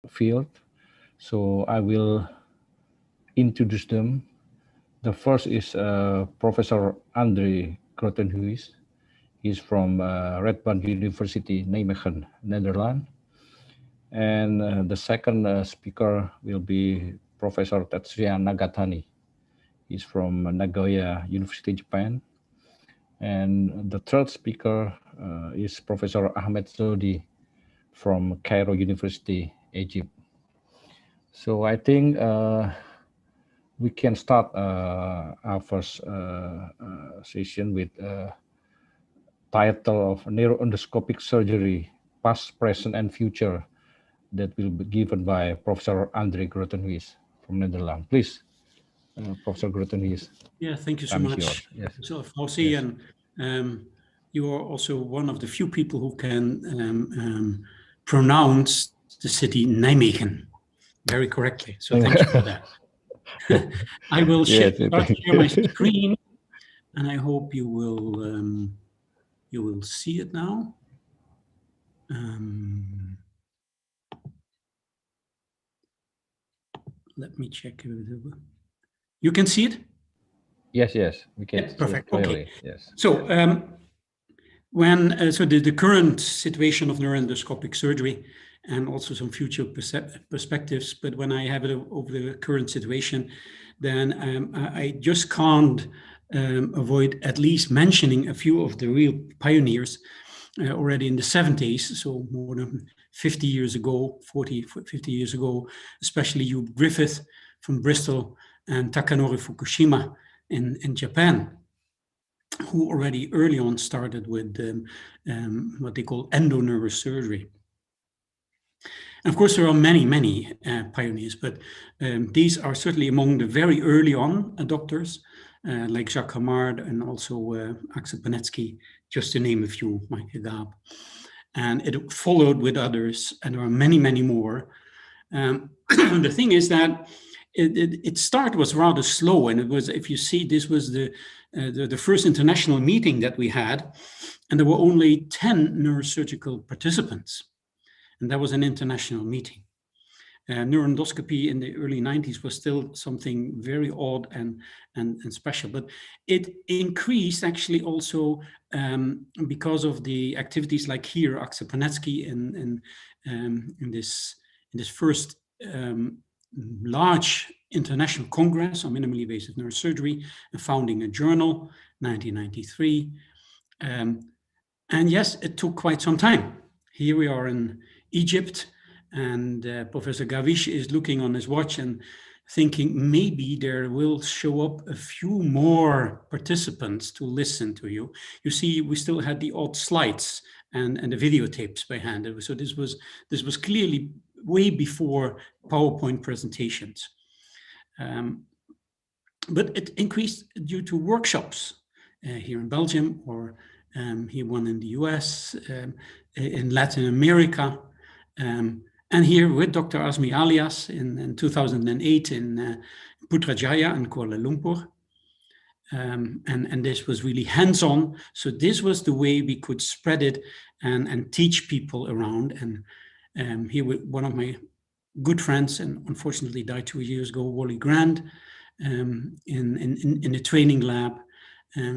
field. So I will introduce them. The first is Professor Andre Grotenhuis. He's from Radboud University, Nijmegen, Netherlands. And the second speaker will be Professor Tetsuya Nagatani. He's from Nagoya University, Japan. And the third speaker is Professor Ahmed Zodi from Cairo University, Egypt. So I think we can start our first session with title of Neuroendoscopic Surgery, Past, Present, and Future, that will be given by Professor Andre Grotenhuis from Netherlands. Please, Professor Grotenhuis. Yeah, thank you so much. Yes. So, Fauci, yes. And you are also one of the few people who can pronounce the city Nijmegen very correctly. So thank you for that. I will share my screen, and I hope you will see it now. Let me check. You can see it? Yes, we can. Yeah, perfect. Okay. Yes. So the current situation of neuroendoscopic surgery and also some future perspectives, but when I have it over the current situation, then I just can't avoid at least mentioning a few of the real pioneers already in the 70s, so more than 50 years ago, 50 years ago, especially Hugh Griffith from Bristol and Takanori Fukushima in Japan, who already early on started with what they call endoneurosurgery. And of course, there are many pioneers, but these are certainly among the very early on adopters, like Jacques Hamard and also Axel Panetsky, just to name a few, Michael Gaab. And it followed with others, and there are many more. The thing is that its start was rather slow, and it was, if you see, this was the first international meeting that we had, and there were only 10 neurosurgical participants, and that was an international meeting. Neuroendoscopy in the early 90s was still something very odd and special, but it increased actually also because of the activities like here, Axel Panetsky in this first large international congress on minimally invasive neurosurgery, and founding a journal, 1993. And yes, it took quite some time. Here we are in Egypt, and Professor Gavish is looking on his watch and thinking maybe there will show up a few more participants to listen to you. You see, we still had the odd slides and the videotapes by hand. So this was clearly way before PowerPoint presentations. But it increased due to workshops here in Belgium, or here one in the US, in Latin America, and here with Dr. Azmi Alias in 2008 in Putrajaya in Kuala Lumpur. And this was really hands-on. So this was the way we could spread it and teach people around. And here with one of my good friends, and unfortunately died 2 years ago, Wally Grand, in the training lab.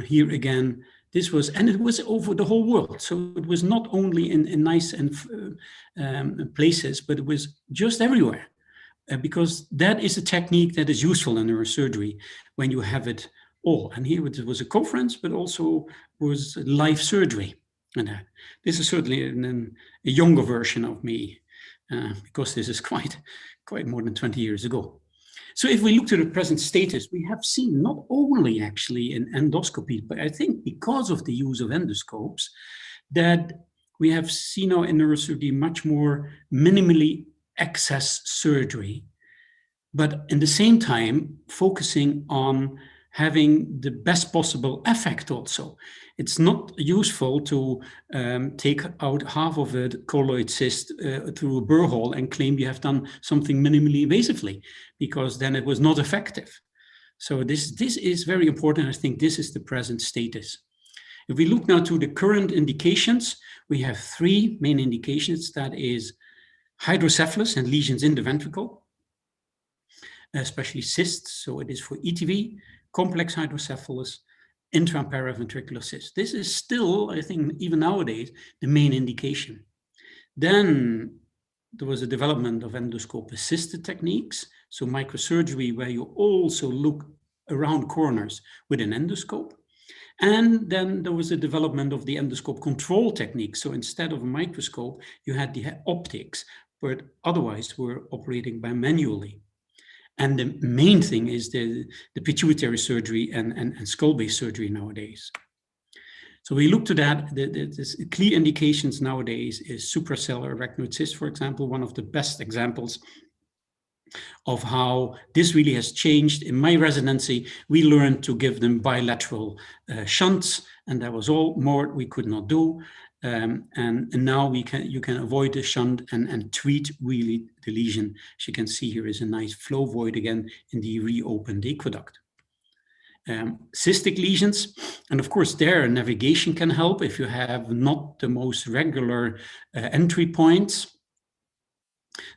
Here again, this was, and it was over the whole world. So it was not only in nice and places, but it was just everywhere. Because that is a technique that is useful in neurosurgery when you have it all. And here it was a conference, but also was live surgery. And this is certainly a younger version of me, because this is quite more than 20 years ago. So if we look to the present status, we have seen not only actually in endoscopy, but I think because of the use of endoscopes, that we have seen now in neurosurgery much more minimally access surgery, but in the same time focusing on having the best possible effect also. It's not useful to take out half of a colloid cyst through a burr hole and claim you have done something minimally invasively, because then it was not effective. So this is very important. I think this is the present status. If we look now to the current indications, we have 3 main indications. That is hydrocephalus and lesions in the ventricle, especially cysts. So it is for ETV, complex hydrocephalus, intra- and paraventricular cyst. This is still, I think, even nowadays, the main indication. Then there was a development of endoscope-assisted techniques, so microsurgery, where you also look around corners with an endoscope. And then there was a development of the endoscope control technique. So instead of a microscope, you had the optics, but otherwise were operating by manually. And the main thing is the pituitary surgery and skull-based surgery nowadays. So we look to that. The clear indications nowadays is suprasellar arachnoid cyst, for example, one of the best examples of how this really has changed. In my residency, we learned to give them bilateral shunts, and that was all. More we could not do. And now you can avoid the shunt and treat really the lesion. As you can see, here is a nice flow void again in the reopened aqueduct. Cystic lesions, and of course there navigation can help if you have not the most regular entry points,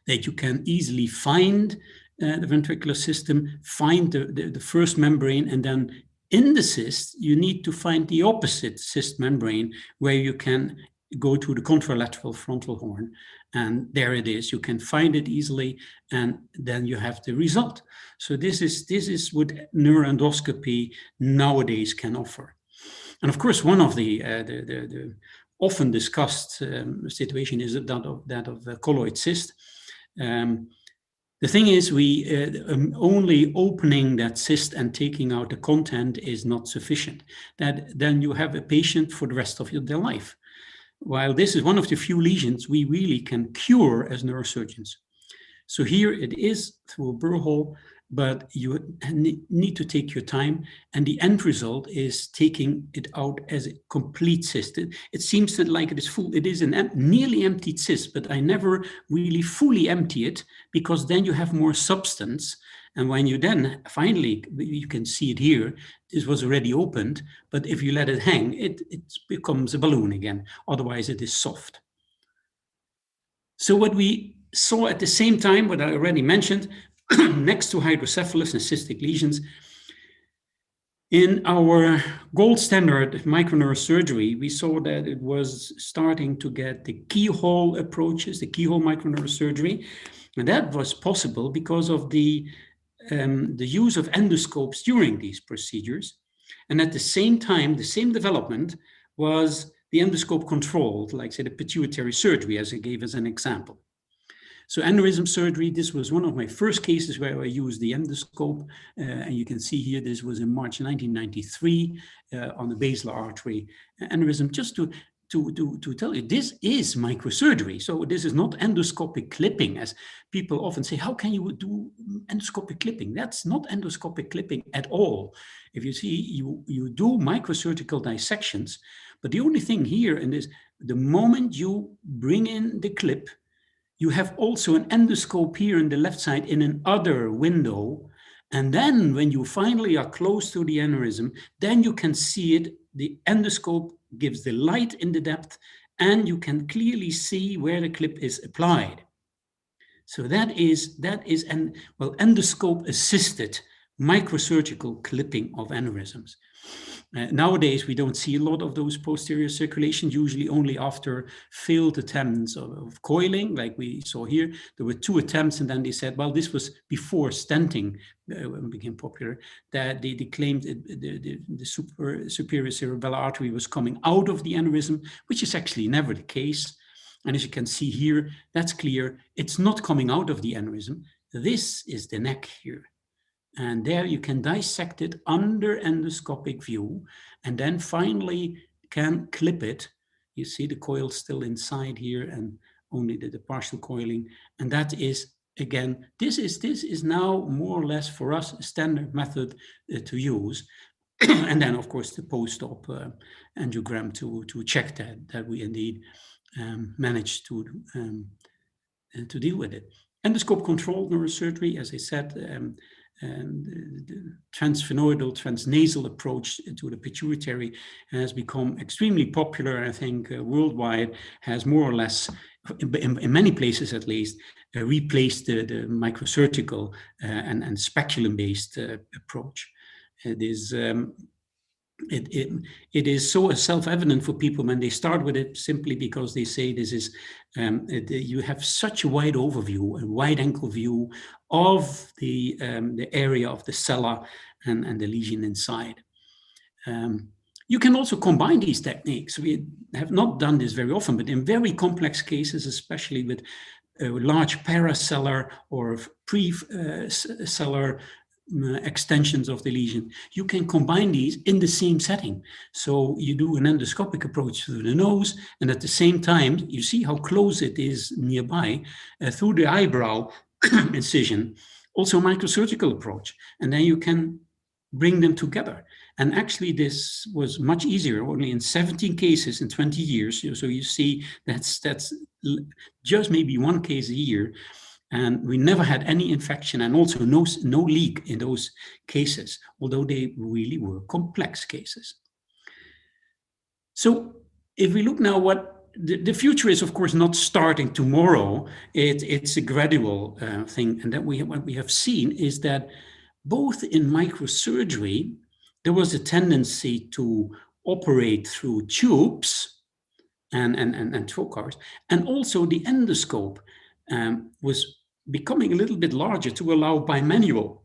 that you can easily find the ventricular system, find the first membrane, and then in the cyst, you need to find the opposite cyst membrane where you can go to the contralateral frontal horn. And there it is, you can find it easily, and then you have the result. So this is what neuroendoscopy nowadays can offer. And of course, one of the often discussed situation is that of colloid cyst. The thing is, only opening that cyst and taking out the content is not sufficient. Then you have a patient for the rest of their life. While this is one of the few lesions we really can cure as neurosurgeons. So here it is through a burr hole, but you need to take your time, and the end result is taking it out as a complete cyst. It seems that like it is full. It is a nearly emptied cyst, but I never really fully empty it, because then you have more substance. And when you then finally, you can see it here, this was already opened, but if you let it hang, it becomes a balloon again. Otherwise it is soft. So what we saw at the same time, what I already mentioned, next to hydrocephalus and cystic lesions, in our gold standard microneurosurgery, we saw that it was starting to get the keyhole approaches, the keyhole microneurosurgery, and that was possible because of the use of endoscopes during these procedures. And at the same time, the same development was the endoscope controlled, like say the pituitary surgery, as I gave as an example. So aneurysm surgery, this was one of my first cases where I used the endoscope. And you can see here, this was in March 1993 on the basilar artery aneurysm. Just to tell you, this is microsurgery. So this is not endoscopic clipping, as people often say, how can you do endoscopic clipping? That's not endoscopic clipping at all. If you see, you do microsurgical dissections, but the only thing here in this, the moment you bring in the clip, you have also an endoscope here in the left side in an other window. And then when you finally are close to the aneurysm, then you can see it. The endoscope gives the light in the depth, and you can clearly see where the clip is applied. So that is endoscope assisted microsurgical clipping of aneurysms. Nowadays, we don't see a lot of those posterior circulations, usually only after failed attempts of coiling, like we saw here. There were 2 attempts, and then they said, well, this was before stenting became popular, that they claimed the superior cerebellar artery was coming out of the aneurysm, which is actually never the case. And as you can see here, that's clear. It's not coming out of the aneurysm. This is the neck here. And there you can dissect it under endoscopic view, and then finally can clip it. You see the coil still inside here, and only the partial coiling. And that is, again, this is now more or less for us a standard method to use. And then, of course, the post-op angiogram to check that we indeed managed to deal with it. Endoscope controlled neurosurgery, as I said, and the transphenoidal, transnasal approach to the pituitary has become extremely popular. I think worldwide has more or less in many places at least, replaced the microsurgical and speculum-based approach. It is so self-evident for people when they start with it, simply because they say this is, you have such a wide overview, a wide angle view of the area of the sella and the lesion inside. You can also combine these techniques. We have not done this very often, but in very complex cases, especially with large paracellar or pre-cellar extensions of the lesion, you can combine these in the same setting. So you do an endoscopic approach through the nose, and at the same time, you see how close it is nearby through the eyebrow incision, also a microsurgical approach. And then you can bring them together. And actually, this was much easier, only in 17 cases in 20 years. So you see, that's just maybe one case a year. And we never had any infection, and also no leak in those cases, although they really were complex cases. So if we look now, what the future is, of course, not starting tomorrow. It's a gradual thing. And that what we have seen is that both in microsurgery, there was a tendency to operate through tubes and trocars, and also the endoscope was becoming a little bit larger to allow bimanual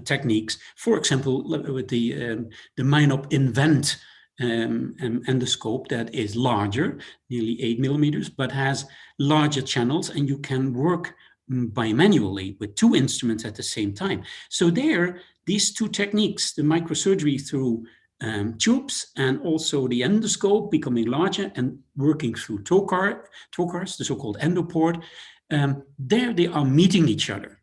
techniques. For example, with the Minop Invent endoscope that is larger, nearly 8 millimeters, but has larger channels, and you can work bimanually with 2 instruments at the same time. So there, these 2 techniques, the microsurgery through tubes and also the endoscope becoming larger and working through trocars, the so-called endoport, there they are meeting each other.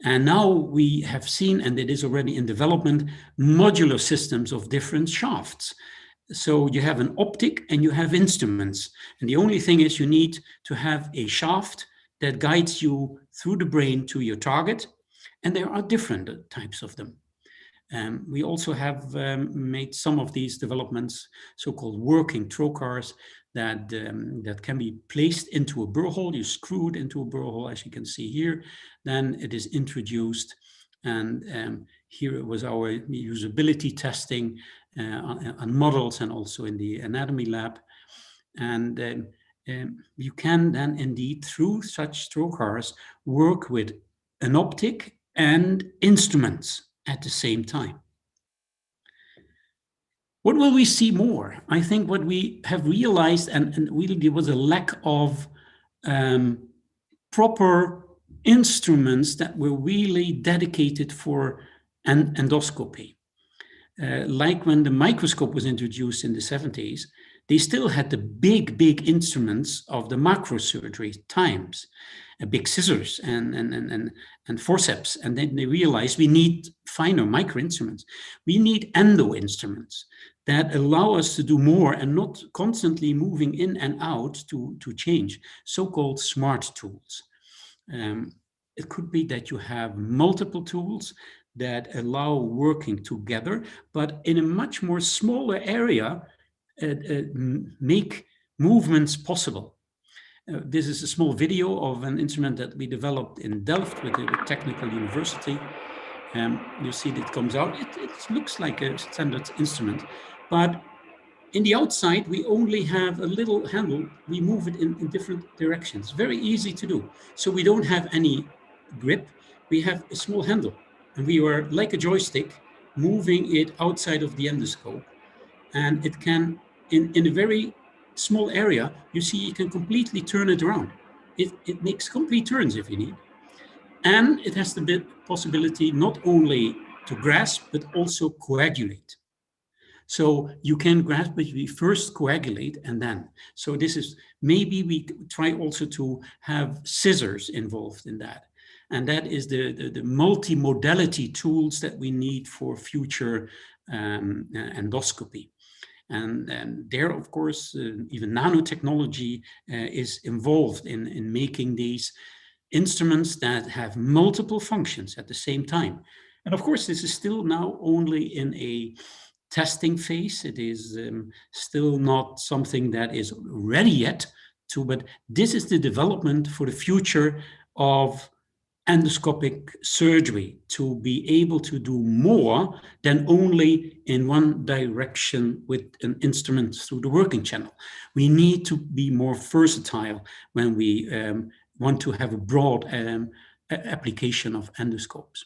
And now we have seen, and it is already in development, modular systems of different shafts. So you have an optic and you have instruments. And the only thing is you need to have a shaft that guides you through the brain to your target. And there are different types of them. We also have made some of these developments, so-called working trocars, that can be placed into a burr hole. You screw it into a burr hole, as you can see here. Then it is introduced. And here it was our usability testing on models and also in the anatomy lab. And you can then indeed, through such trocars, work with an optic and instruments at the same time. What will we see more? I think what we have realized, and really there was a lack of proper instruments that were really dedicated for endoscopy. Like when the microscope was introduced in the 70s, they still had the big instruments of the macrosurgery times, big scissors and forceps. And then they realized we need finer micro instruments. We need endo instruments that allow us to do more and not constantly moving in and out to change, so-called smart tools. It could be that you have multiple tools that allow working together, but in a much more smaller area, make movements possible. This is a small video of an instrument that we developed in Delft with the Technical University. You see that it comes out. It looks like a standard instrument, but in the outside, we only have a little handle. We move it in different directions. Very easy to do. So we don't have any grip. We have a small handle, and we are like a joystick moving it outside of the endoscope. And it can, in a very small area, you see you can completely turn it around. It makes complete turns if you need. And it has the possibility not only to grasp, but also coagulate. So you can grasp, but we first coagulate and then. So this is, maybe we try also to have scissors involved in that. And that is the multimodality tools that we need for future endoscopy. And there, of course, even nanotechnology is involved in making these instruments that have multiple functions at the same time. And of course, this is still now only in a testing phase. It is still not something that is ready yet but this is the development for the future of endoscopic surgery, to be able to do more than only in one direction with an instrument through the working channel. We need to be more versatile when we want to have a broad application of endoscopes.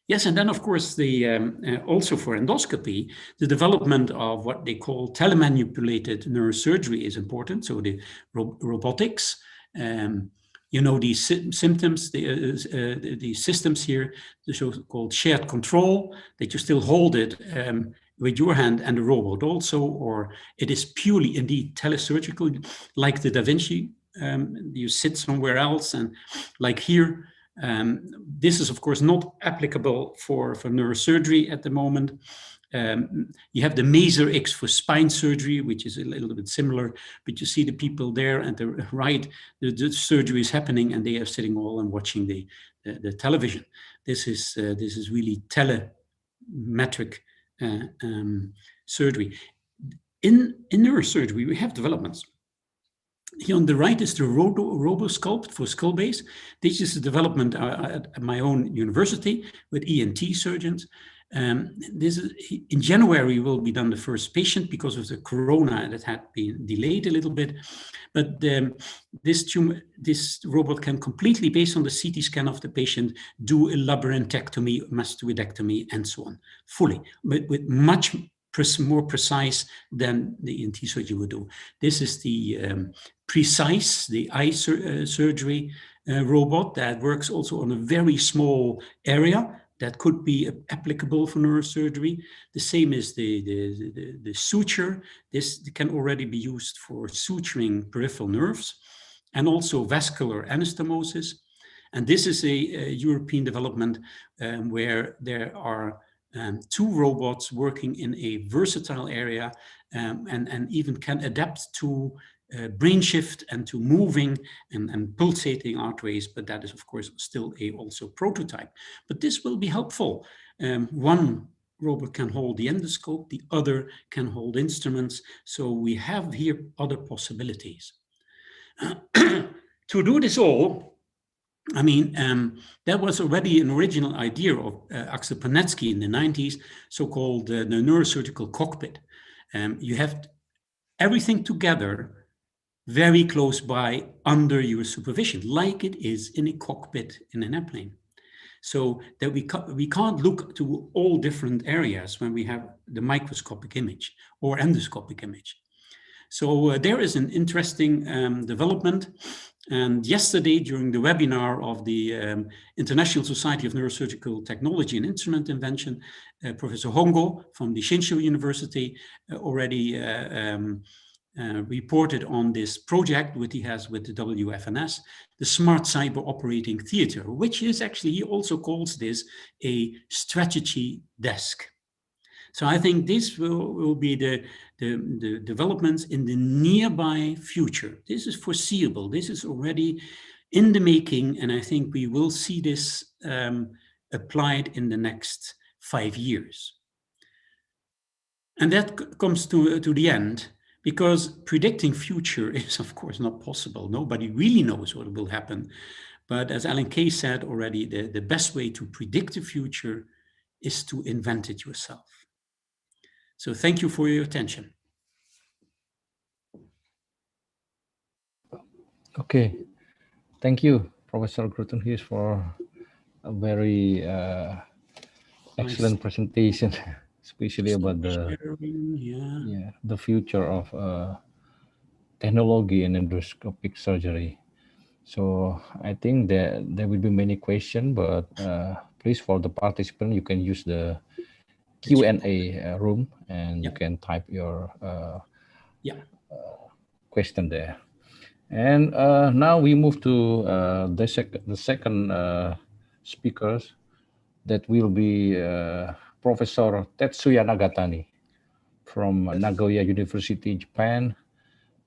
Yes, and then of course also for endoscopy, the development of what they call telemanipulated neurosurgery is important. So the robotics, you know, these symptoms, the systems here, the so-called shared control, that you still hold it with your hand and the robot also, or it is purely indeed telesurgical, like the Da Vinci. You sit somewhere else, and like here, this is of course not applicable for neurosurgery at the moment. You have the Maser X for spine surgery, which is a little bit similar, but you see the people there at the right, the surgery is happening and they are sitting all and watching the television. This is really telemetric surgery. In neurosurgery, we have developments. Here on the right is the RoboSculpt for skull base. This is a development at my own university with ENT surgeons. This is, in January will be done the first patient because of the corona that had been delayed a little bit. But this robot can completely, based on the CT scan of the patient, do a labyrinthectomy, mastoidectomy, and so on, fully, but with much more precise than the ENT surgery would do. This is the Precise, the eye surgery robot that works also on a very small area that could be applicable for neurosurgery. The same is the suture. This can already be used for suturing peripheral nerves and also vascular anastomosis. And this is a European development where there are two robots working in a versatile area and even can adapt to brain shift and to moving and pulsating arteries, but that is of course still also prototype. But this will be helpful. One robot can hold the endoscope, the other can hold instruments. So we have here other possibilities. To do this all, I mean, that was already an original idea of Axel Panetsky in the 90s, so-called the neurosurgical cockpit. You have everything together very close by under your supervision, like it is in a cockpit in an airplane. So that we can't look to all different areas when we have the microscopic image or endoscopic image. So there is an interesting development. And yesterday, during the webinar of the International Society of Neurosurgical Technology and Instrument Invention, Professor Hongo from the Shinshu University already reported on this project which he has with the WFNS, the Smart Cyber Operating Theater, which is actually, he also calls this a strategy desk. So I think this will be the developments in the nearby future. This is foreseeable. This is already in the making, and I think we will see this applied in the next 5 years. And that comes to the end, because predicting future is of course not possible. Nobody really knows what will happen. But as Alan Kay said already, the best way to predict the future is to invent it yourself. So thank you for your attention. Okay, thank you, Professor Grotenhuis, for a very excellent presentation, especially about the the future of technology and endoscopic surgery. So I think that there will be many questions, but please, for the participant, you can use the Q&A room and you can type your question there. And now we move to the second speakers. That will be Professor Tetsuya Nagatani from Nagoya University, Japan,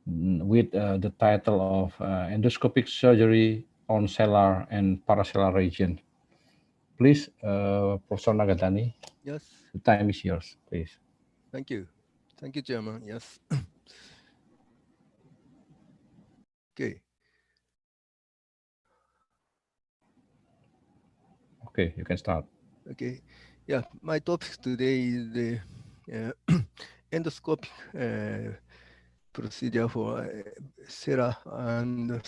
with the title of Endoscopic Surgery on Cellular and Paracellular Region. Please, Professor Nagatani. Yes. The time is yours, please. Thank you. Thank you, Chairman. Yes. Okay. Okay, you can start. Okay. Yeah, my topic today is the endoscopic procedure for cera and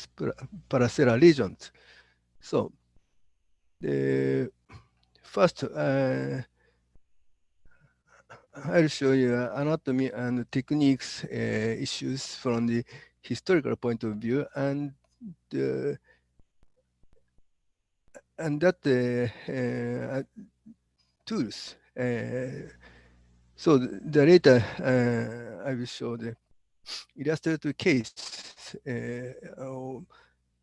paracera lesions. So the first, I'll show you anatomy and techniques issues from the historical point of view, and uh, that tools. So the later I will show the illustrated case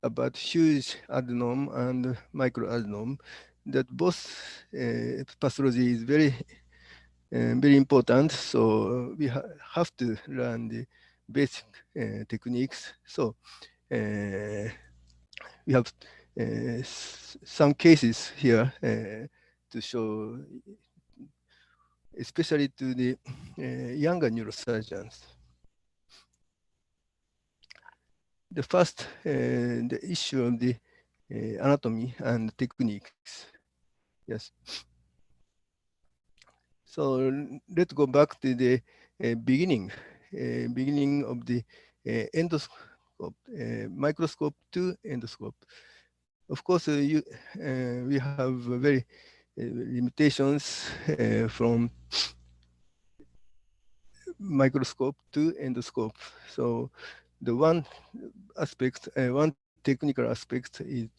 about huge adenome and microadenome, that both pathology is very important. So we have to learn the basic techniques. So we have some cases here to show, especially to the younger neurosurgeons. The first, the issue of the anatomy and techniques. Yes. So let's go back to the beginning of the endoscope, microscope to endoscope. Of course, we have very limitations from microscope to endoscope. So the one aspect, one technical aspect is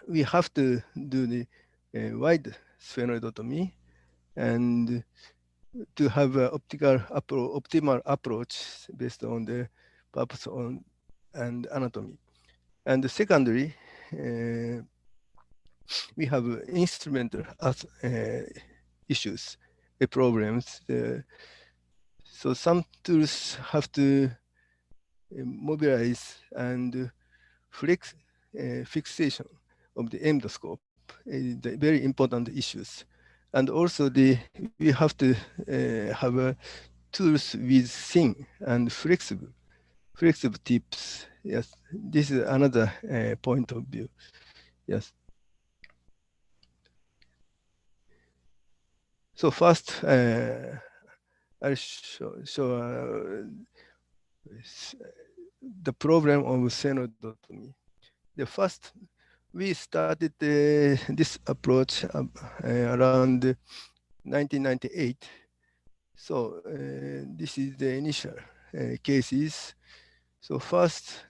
we have to do the wide sphenoidotomy and to have an optimal approach based on the purpose and anatomy. And the secondary, we have instrumental issues, problems. So some tools have to mobilize and fixation of the endoscope is the very important issues. And also we have to have tools with thin and flexible tips. Yes, this is another point of view. Yes. So first, I'll show the problem of sphenoidotomy. The first, we started this approach around 1998. So this is the initial cases. So first,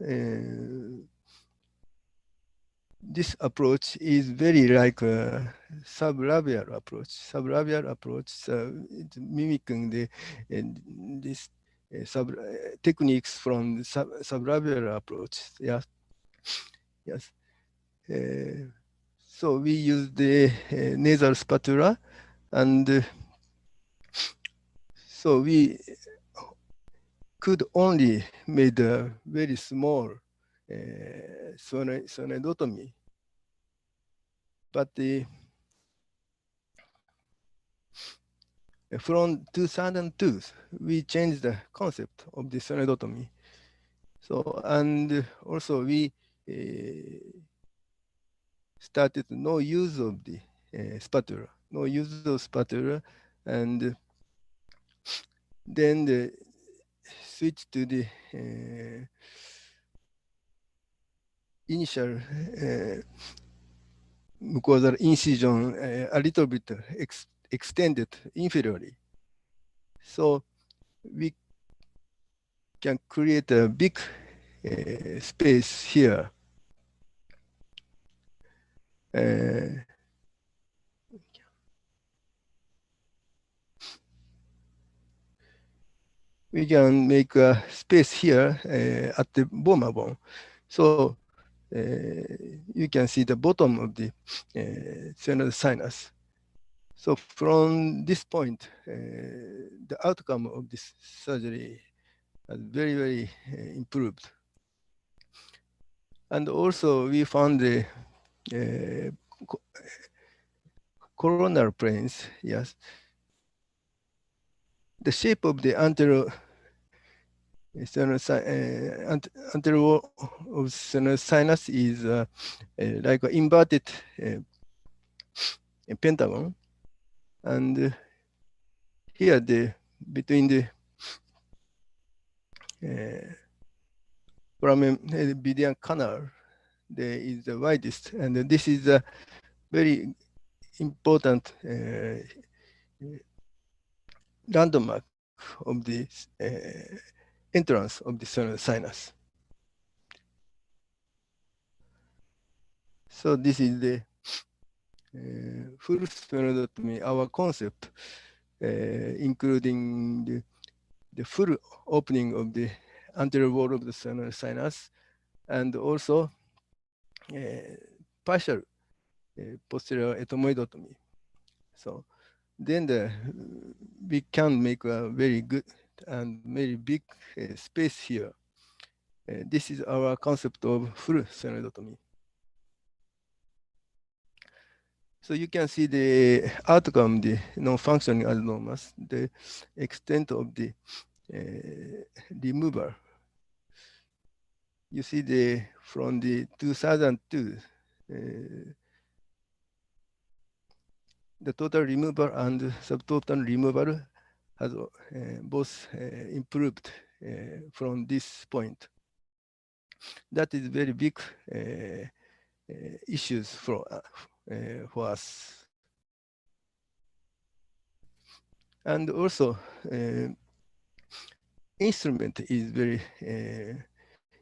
this approach is very like a sublabial approach. Sublabial approach, it's mimicking this techniques from the sublabial approach. Yeah. Yes. So we use the nasal spatula, and so we could only made a very small sphenoidotomy. But from 2002, we changed the concept of the sphenoidotomy. So, and also we started no use of the spatula, no use of spatula, and then the switch to the initial mucosal incision a little bit extended inferiorly. So we can create a big space here. We can make a space here at the bomber bone. So you can see the bottom of the sphenoid sinus. So from this point, the outcome of this surgery has very improved. And also we found the coronal planes, yes. The shape of the anterior anterior wall of sternal sinus is like an inverted pentagon, and here between the foramen median canal, there is the widest, and this is a very important landmark of the entrance of the sternal sinus. So this is the full sphenoidectomy, our concept, including the full opening of the anterior wall of the sternal sinus, and also partial posterior ethmoidotomy. So then we can make a very good and very big space here. This is our concept of full sphenoidectomy. So you can see the outcome, the non-functioning adenomas, the extent of the removal. You see from the 2002, the total removal and subtotal removal has both improved from this point. That is very big issues for us. And also, instrument is very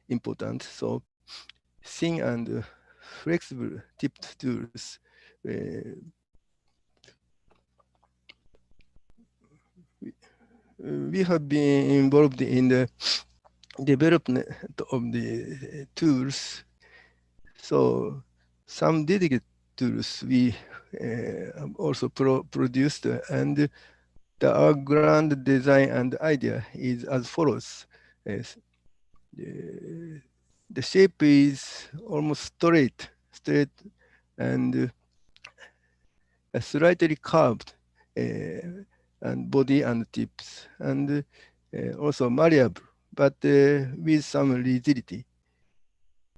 important. So thin and flexible tipped tools we have been involved in the development of the tools. So some dedicated tools we also produced, and our grand design and idea is as follows. The shape is almost straight and slightly curved, and body and tips, and also malleable, but with some rigidity.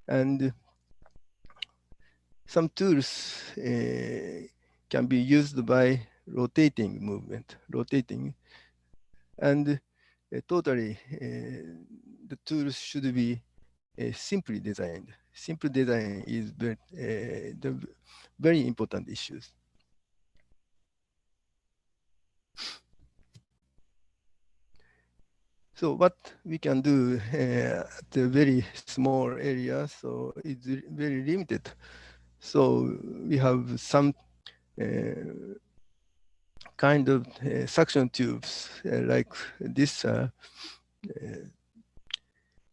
And some tools can be used by rotating movement, and totally the tools should be simply designed. Simple design is the very important issues. So what we can do at a very small area, so it's very limited. So we have some kind of suction tubes like this.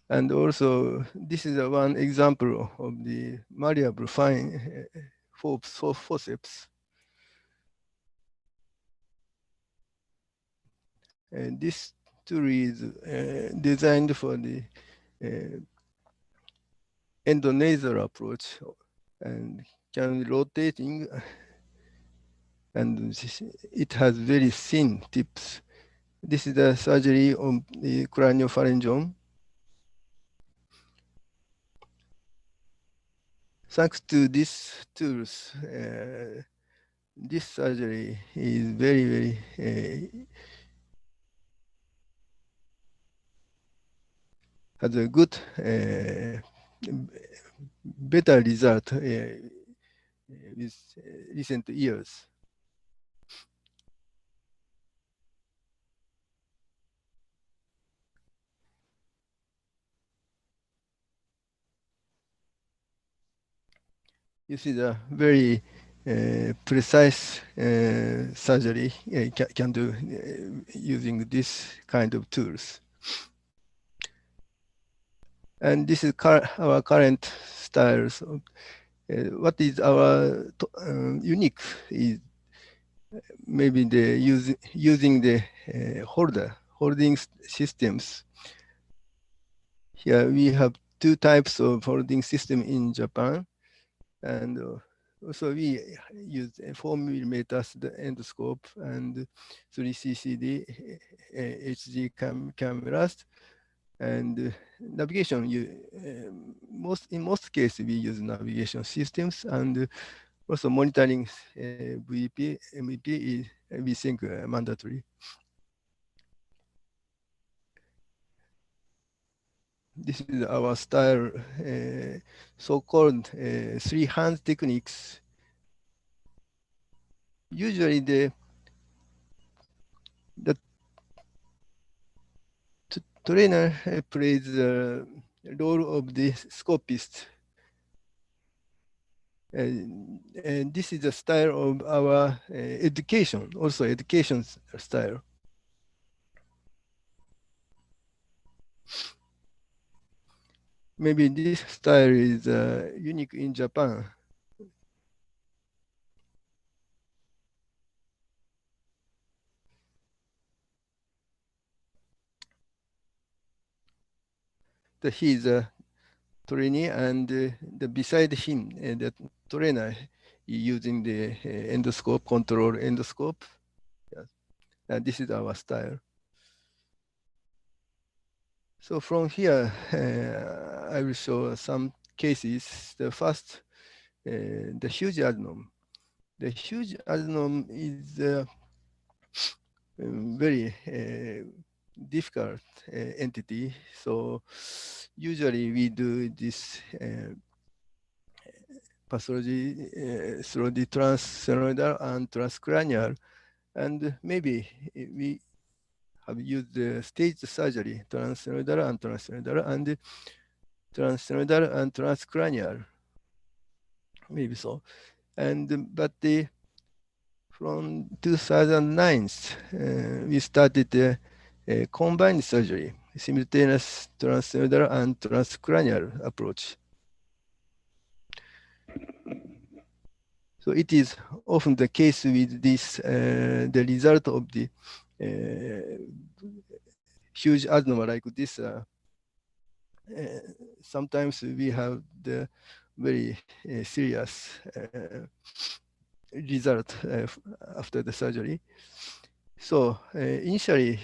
And also, this is one example of the malleable fine forceps. And this tool is designed for the endonasal approach and can rotating, and it has very thin tips. This is the surgery on the craniopharyngeum. Thanks to these tools, this surgery is very, very has a good, better result with recent years. You see the very precise surgery can do using this kind of tools. And this is our current styles. What is our unique is maybe the using the holding systems. Here we have two types of holding system in Japan, and also we use 4 millimeters the endoscope and 3 CCD HD cameras. And navigation, in most cases, we use navigation systems, and also monitoring VP, MEP is, we think, mandatory. This is our style, so-called three hands techniques. Usually the trainer plays the role of the scopist. And this is the style of our education, also education style. Maybe this style is unique in Japan. He is a trainee, and beside him, the trainer using the endoscope, control endoscope. Yes. And this is our style. So from here, I will show some cases. The first, the huge adenome. The huge adenome is very difficult entity. So usually we do this pathology through the transsphenoidal and transcranial, and maybe we have used the stage surgery, transsphenoidal and transsphenoidal, and transsphenoidal and transcranial, maybe so. And but from 2009, we started combined surgery, simultaneous transsphenoidal and transcranial approach. So it is often the case with this, the result of the huge adenoma like this. Sometimes we have the very serious result after the surgery. So initially,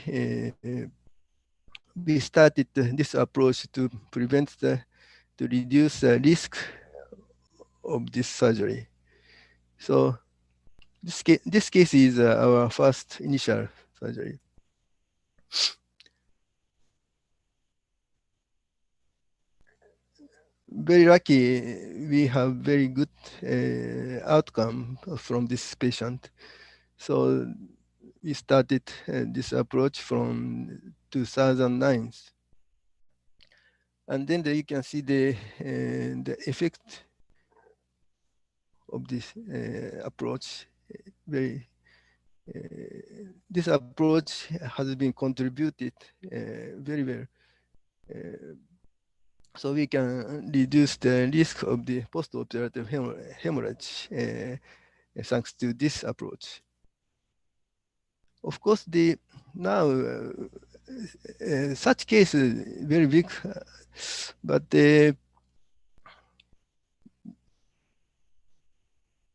we started this approach to prevent to reduce the risk of this surgery. So this case is our first initial surgery. Very lucky, we have very good outcome from this patient. So we started this approach from 2009. And then you can see the effect of this approach. This approach has been contributed very well. So we can reduce the risk of the post-operative hemorrhage thanks to this approach. Of course, now such case is very big, but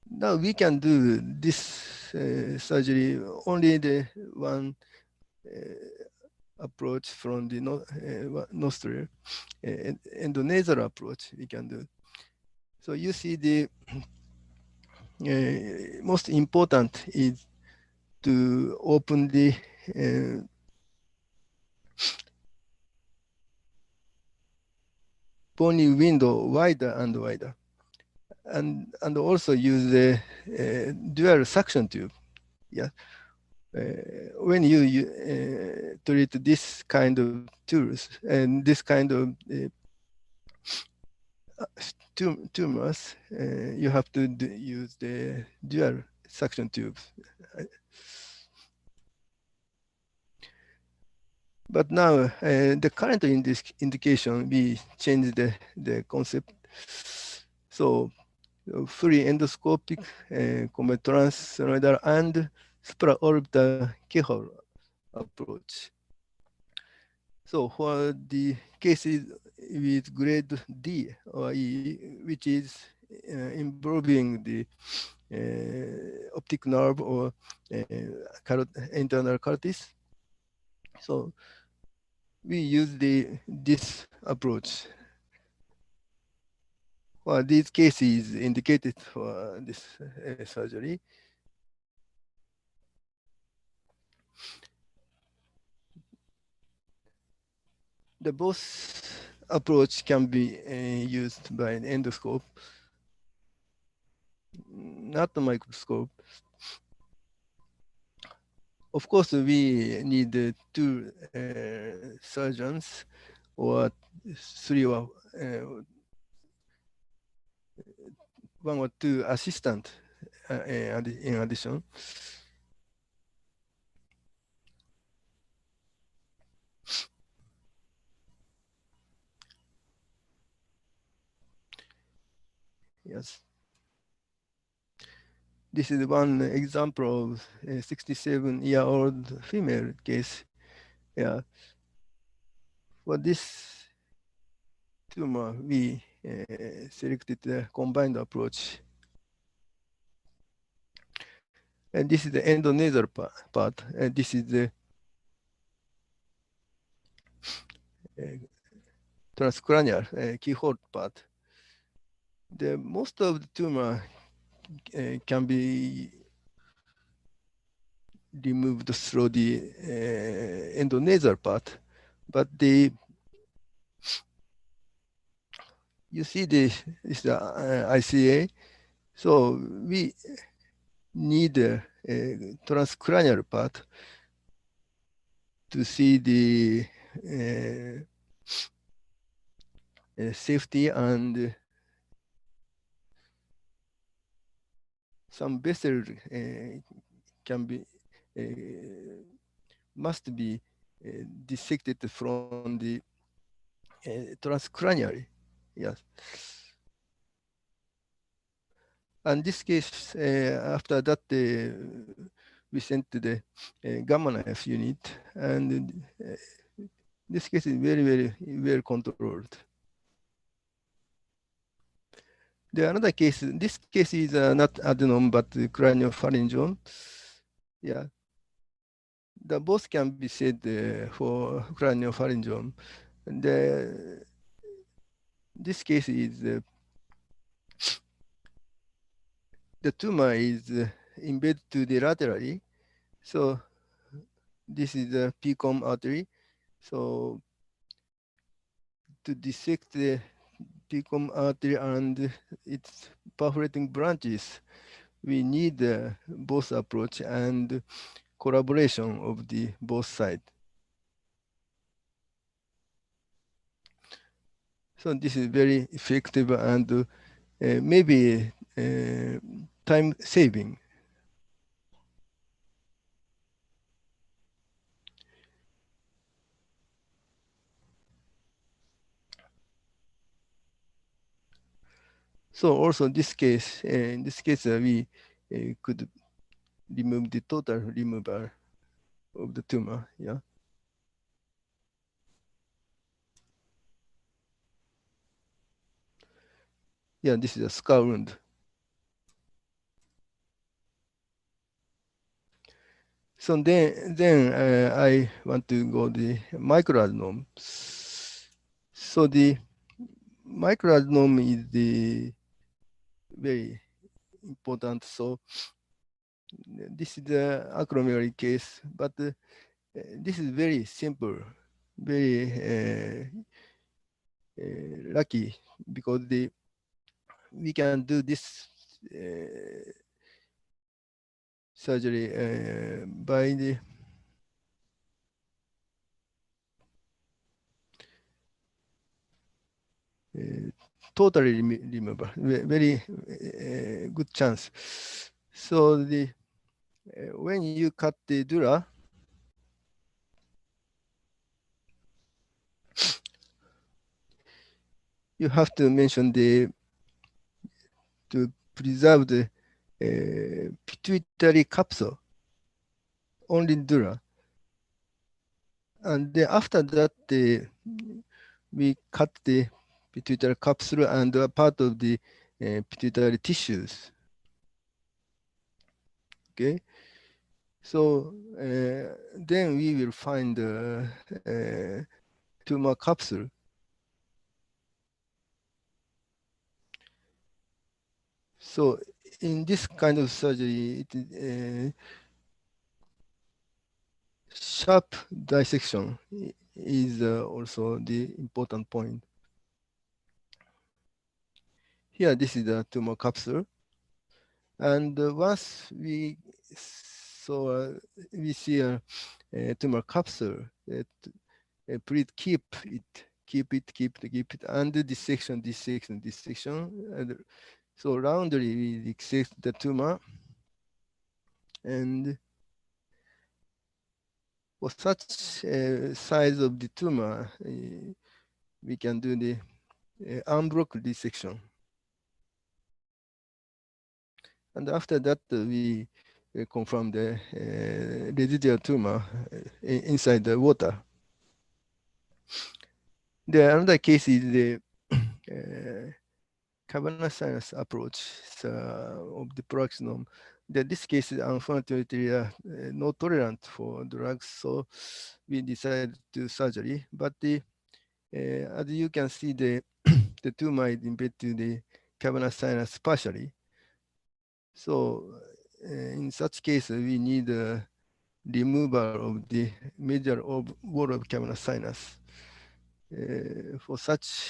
now we can do this surgery only the one approach from the nostril, endonasal approach we can do. So you see the most important is to open the bony window wider and wider, and also use the dual suction tube. Yeah. When you treat this kind of tools and this kind of tumors, you have to use the dual suction tubes. But now, the current indication, we changed the concept. So fully endoscopic, transsphenoidal, and supraorbital keyhole approach. So for the cases with grade D or E, which is involving the optic nerve or internal cavities, so we use this approach. Well, these cases indicated for this surgery. The both approach can be used by an endoscope, not the microscope. Of course, we need two surgeons or three or one or two assistants in addition. Yes. This is one example of a 67-year-old female case. Yeah. For this tumor, we selected the combined approach. And this is the endonasal part, and this is the transcranial keyhole part. The most of the tumor can be removed through the endonasal part, but you see this is the ICA, so we need a transcranial part to see the safety and some vessel can be must be dissected from the transcranially. Yes. And this case, after that, we sent to the gamma knife unit, and this case is very, very well controlled. The another case, this case is not adenome, but craniopharyngioma. Yeah. The both can be said for craniopharyngioma. This case is the tumor is embedded to the laterally. So this is the PCOM artery. So to dissect the PCOM artery and its perforating branches, we need both approach and collaboration of the both sides. So this is very effective and maybe time saving. So also this case, in this case, we could remove the total removal of the tumor. Yeah. Yeah, this is a skull wound. So then I want to go the microadenome. So the microadenome is the very important. So this is the acromegaly case, but this is very simple, very lucky because we can do this surgery by the totally removal, very good chance. So when you cut the dura, you have to mention to preserve the pituitary capsule, only dura. And then after that, we cut the pituitary capsule and a part of the pituitary tissues. Okay, so then we will find tumor capsule. So in this kind of surgery, sharp dissection is also the important point. Here, this is the tumor capsule. And once we see a tumor capsule, please keep it, and dissection. And so roundly we dissect the tumor, and for such size of the tumor, we can do the unblock dissection. And after that, we confirm the residual tumor inside the water. The another case is the cavernous sinus approach of the paroxysm. This case, unfortunately, not tolerant for drugs, so we decided to do surgery. But as you can see, the tumor is embedded to the cavernous sinus partially. So in such case, we need removal of the major wall of cavernous sinus. For such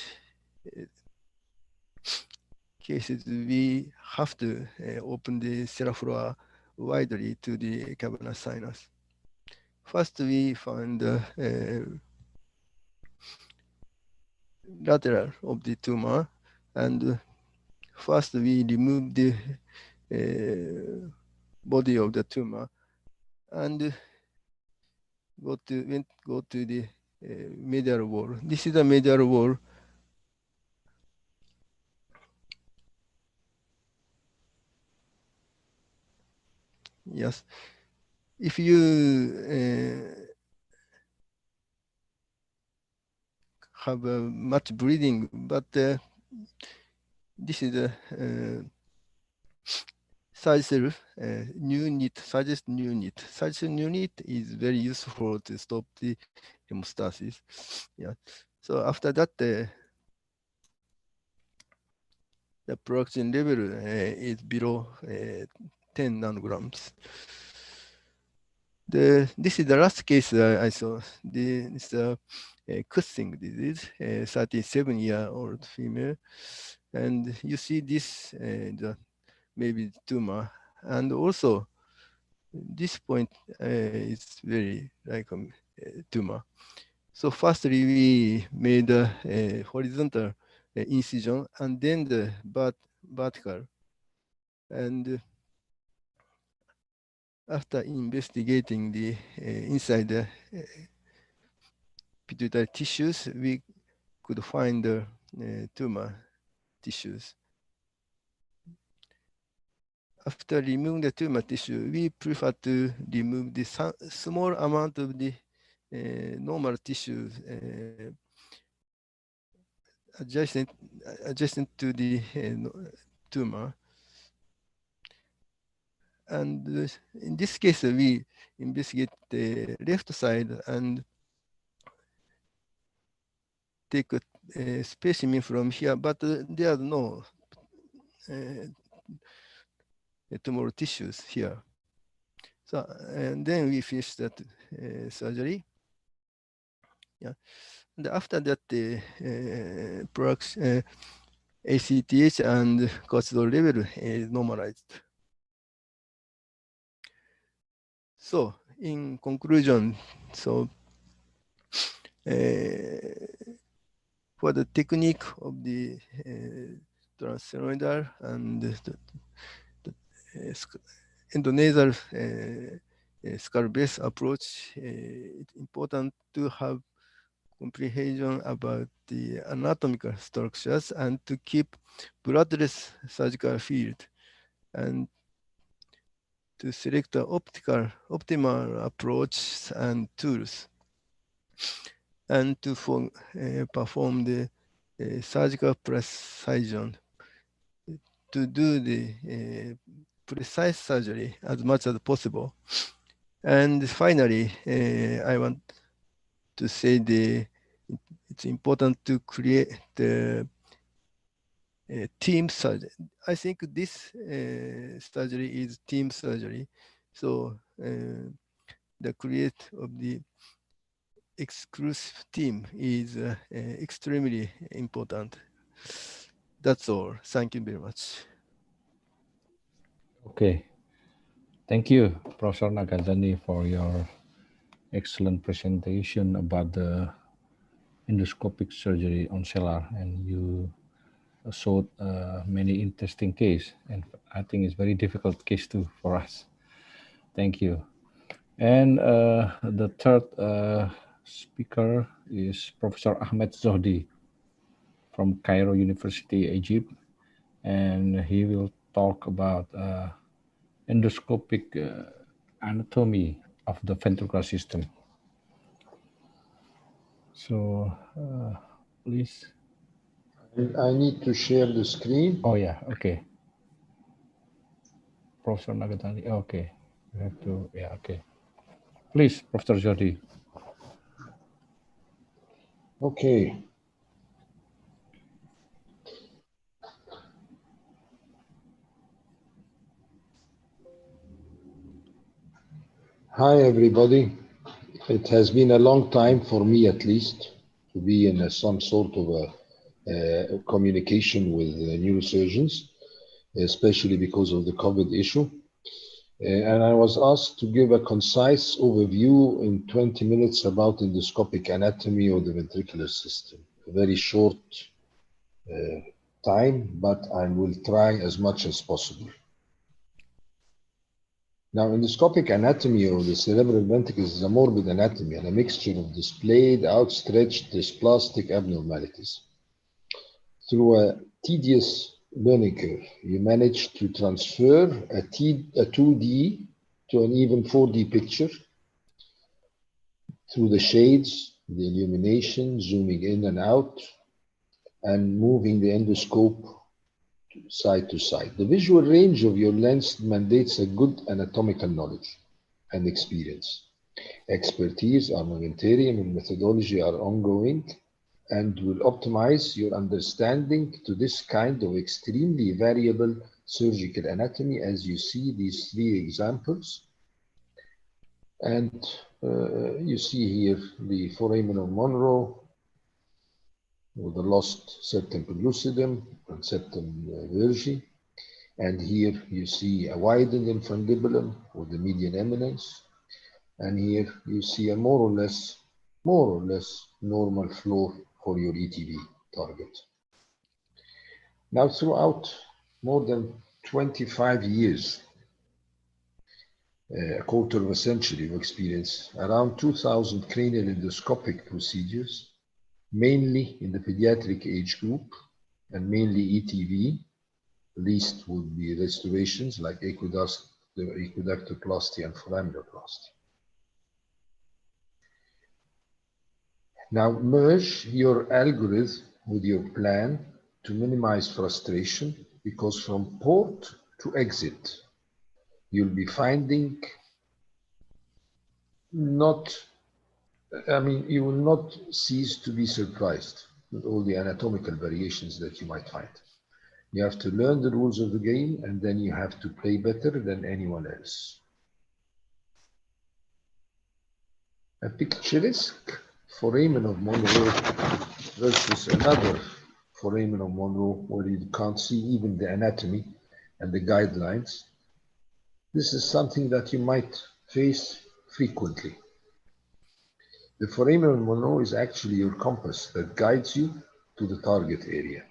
cases, we have to open the cell floor widely to the cavernous sinus. First, we find the lateral of the tumor, and first we remove the body of the tumor and go to the medial wall. This is the medial wall. Yes. If you have much bleeding, but this is the sagittal new knit, sagittal new knit. Sagittal new knit is very useful to stop the hemostasis. Yeah. So after that, the peroxide level is below 10 nanograms. This is the last case I saw. This is Cushing disease, 37-year-old female, and you see this the maybe tumor, and also this point is very like a tumor. So firstly, we made a horizontal incision and then the vertical. And after investigating the inside the pituitary tissues, we could find the tumor tissues. After removing the tumor tissue, we prefer to remove the small amount of the normal tissues adjacent to the tumor. And in this case, we investigate the left side and take a specimen from here, but there are no tumor tissues here. So, and then we finish that surgery. Yeah. And after that, the ACTH and cortisol level is normalized. So, in conclusion, so for the technique of the transsphenoidal and the endonasal skull-base approach, it's important to have comprehension about the anatomical structures and to keep bloodless surgical field, and to select the optimal approach and tools, and to perform the surgical precision, to do the precise surgery as much as possible. And finally, I want to say the it's important to create the team surgery. I think this surgery is team surgery. So the create of the exclusive team is extremely important. That's all. Thank you very much. Okay. Thank you, Professor Nakazani, for your excellent presentation about the endoscopic surgery on cellular, and you showed many interesting case, and I think it's very difficult case too for us. Thank you. And the third speaker is Professor Ahmed Zohdi from Cairo University, Egypt, and he will talk about endoscopic anatomy of the ventricular system. So, please. I need to share the screen. Oh yeah, okay. Professor Nagatani, okay. You have to, yeah, okay. Please, Professor Jody. Okay. Hi, everybody. It has been a long time for me, at least, to be in some sort of a communication with neurosurgeons, especially because of the COVID issue. And I was asked to give a concise overview in 20 minutes about endoscopic anatomy of the ventricular system. A very short time, but I will try as much as possible. Now, endoscopic anatomy of the cerebral ventricles is a morbid anatomy and a mixture of displayed, outstretched, dysplastic abnormalities. Through a tedious learning curve, you manage to transfer a 2D to an even 4D picture through the shades, the illumination, zooming in and out, and moving the endoscope side to side. The visual range of your lens mandates a good anatomical knowledge and experience. Expertise, armamentarium, and methodology are ongoing and will optimize your understanding to this kind of extremely variable surgical anatomy, as you see these three examples. And you see here the foramen of Monroe with the lost septum pellucidum and septum virgi. And here you see a widened infundibulum with the median eminence. And here you see a more or less normal floor for your ETV target. Now, throughout more than 25 years, a quarter of a century of experience, around 2,000 cranial endoscopic procedures, mainly in the pediatric age group and mainly ETV. Least would be restorations like aqueductoplasty and foraminoplasty. Now merge your algorithm with your plan to minimize frustration, because from port to exit, you'll be finding you will not cease to be surprised with all the anatomical variations that you might find. You have to learn the rules of the game, and then you have to play better than anyone else. A picturesque foramen of Monroe versus another foramen of Monroe where you can't see even the anatomy and the guidelines. This is something that you might face frequently. The foramen of Monroe is actually your compass that guides you to the target area.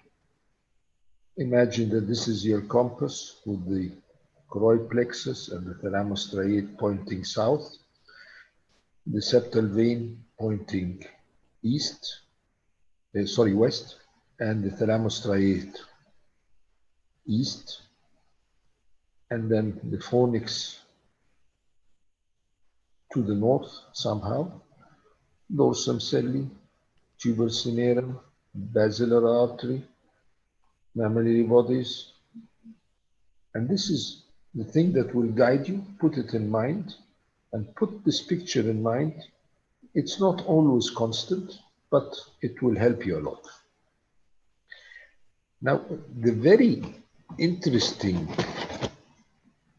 Imagine that this is your compass with the choroid plexus and the thalamus striate pointing south, the septal vein pointing west, and the thalamus striate east, and then the fornix to the north somehow, dorsum celli, tubal cinerum, basilar artery, mammillary bodies. And this is the thing that will guide you. Put it in mind and put this picture in mind. It's not always constant, but it will help you a lot. Now, the very interesting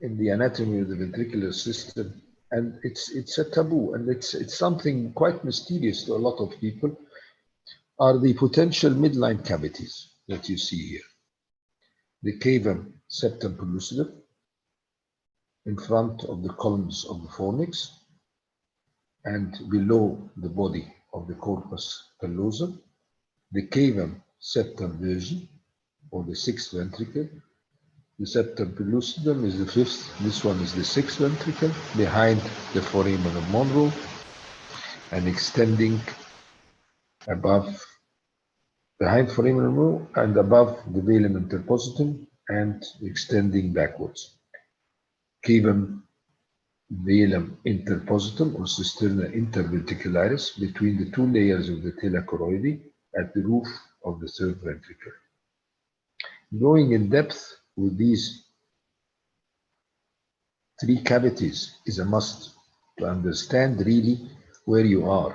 in the anatomy of the ventricular system, and it's a taboo, and it's something quite mysterious to a lot of people, are the potential midline cavities that you see here. The cavum septum pellucidum in front of the columns of the fornix and below the body of the corpus callosum, the cavum septum virgi, or the sixth ventricle. The septum pellucidum is the fifth, this one is the sixth ventricle, behind the foramen of Monroe and extending above, behind foramen of Monroe and above the velum interpositum and extending backwards. Cavum velum interpositum or cisterna interventricularis between the two layers of the tela choroidi at the roof of the third ventricle. Going in depth with these three cavities is a must to understand really where you are.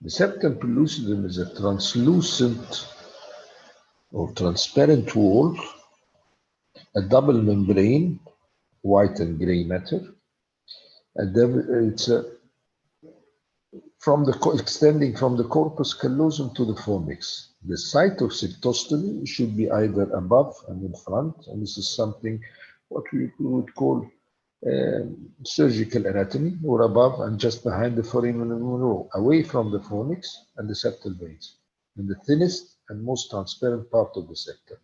The septum pellucidum is a translucent or transparent wall, a double membrane, white and gray matter. It's extending from the corpus callosum to the fornix. The site of cytostomy should be either above and in front, and this is something what we would call surgical anatomy, or above and just behind the foramen of Monroe, away from the fornix and the septal veins, in the thinnest and most transparent part of the septum.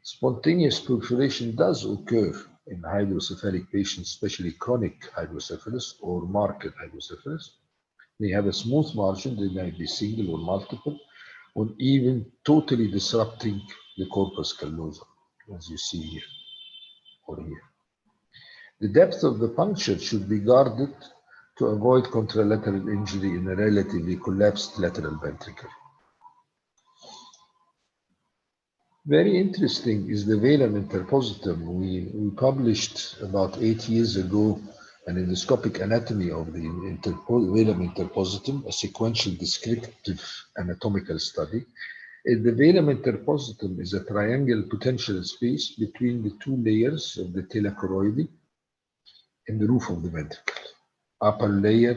Spontaneous perforation does occur in hydrocephalic patients, especially chronic hydrocephalus or marked hydrocephalus. They have a smooth margin, they might be single or multiple, or even totally disrupting the corpus callosum, as you see here or here. The depth of the puncture should be guarded to avoid contralateral injury in a relatively collapsed lateral ventricle. Very interesting is the velum interpositum. We published about 8 years ago an endoscopic anatomy of the velum interpositum, a sequential descriptive anatomical study. The velum interpositum is a triangular potential space between the two layers of the tela choroidi in the roof of the ventricle. Upper layer,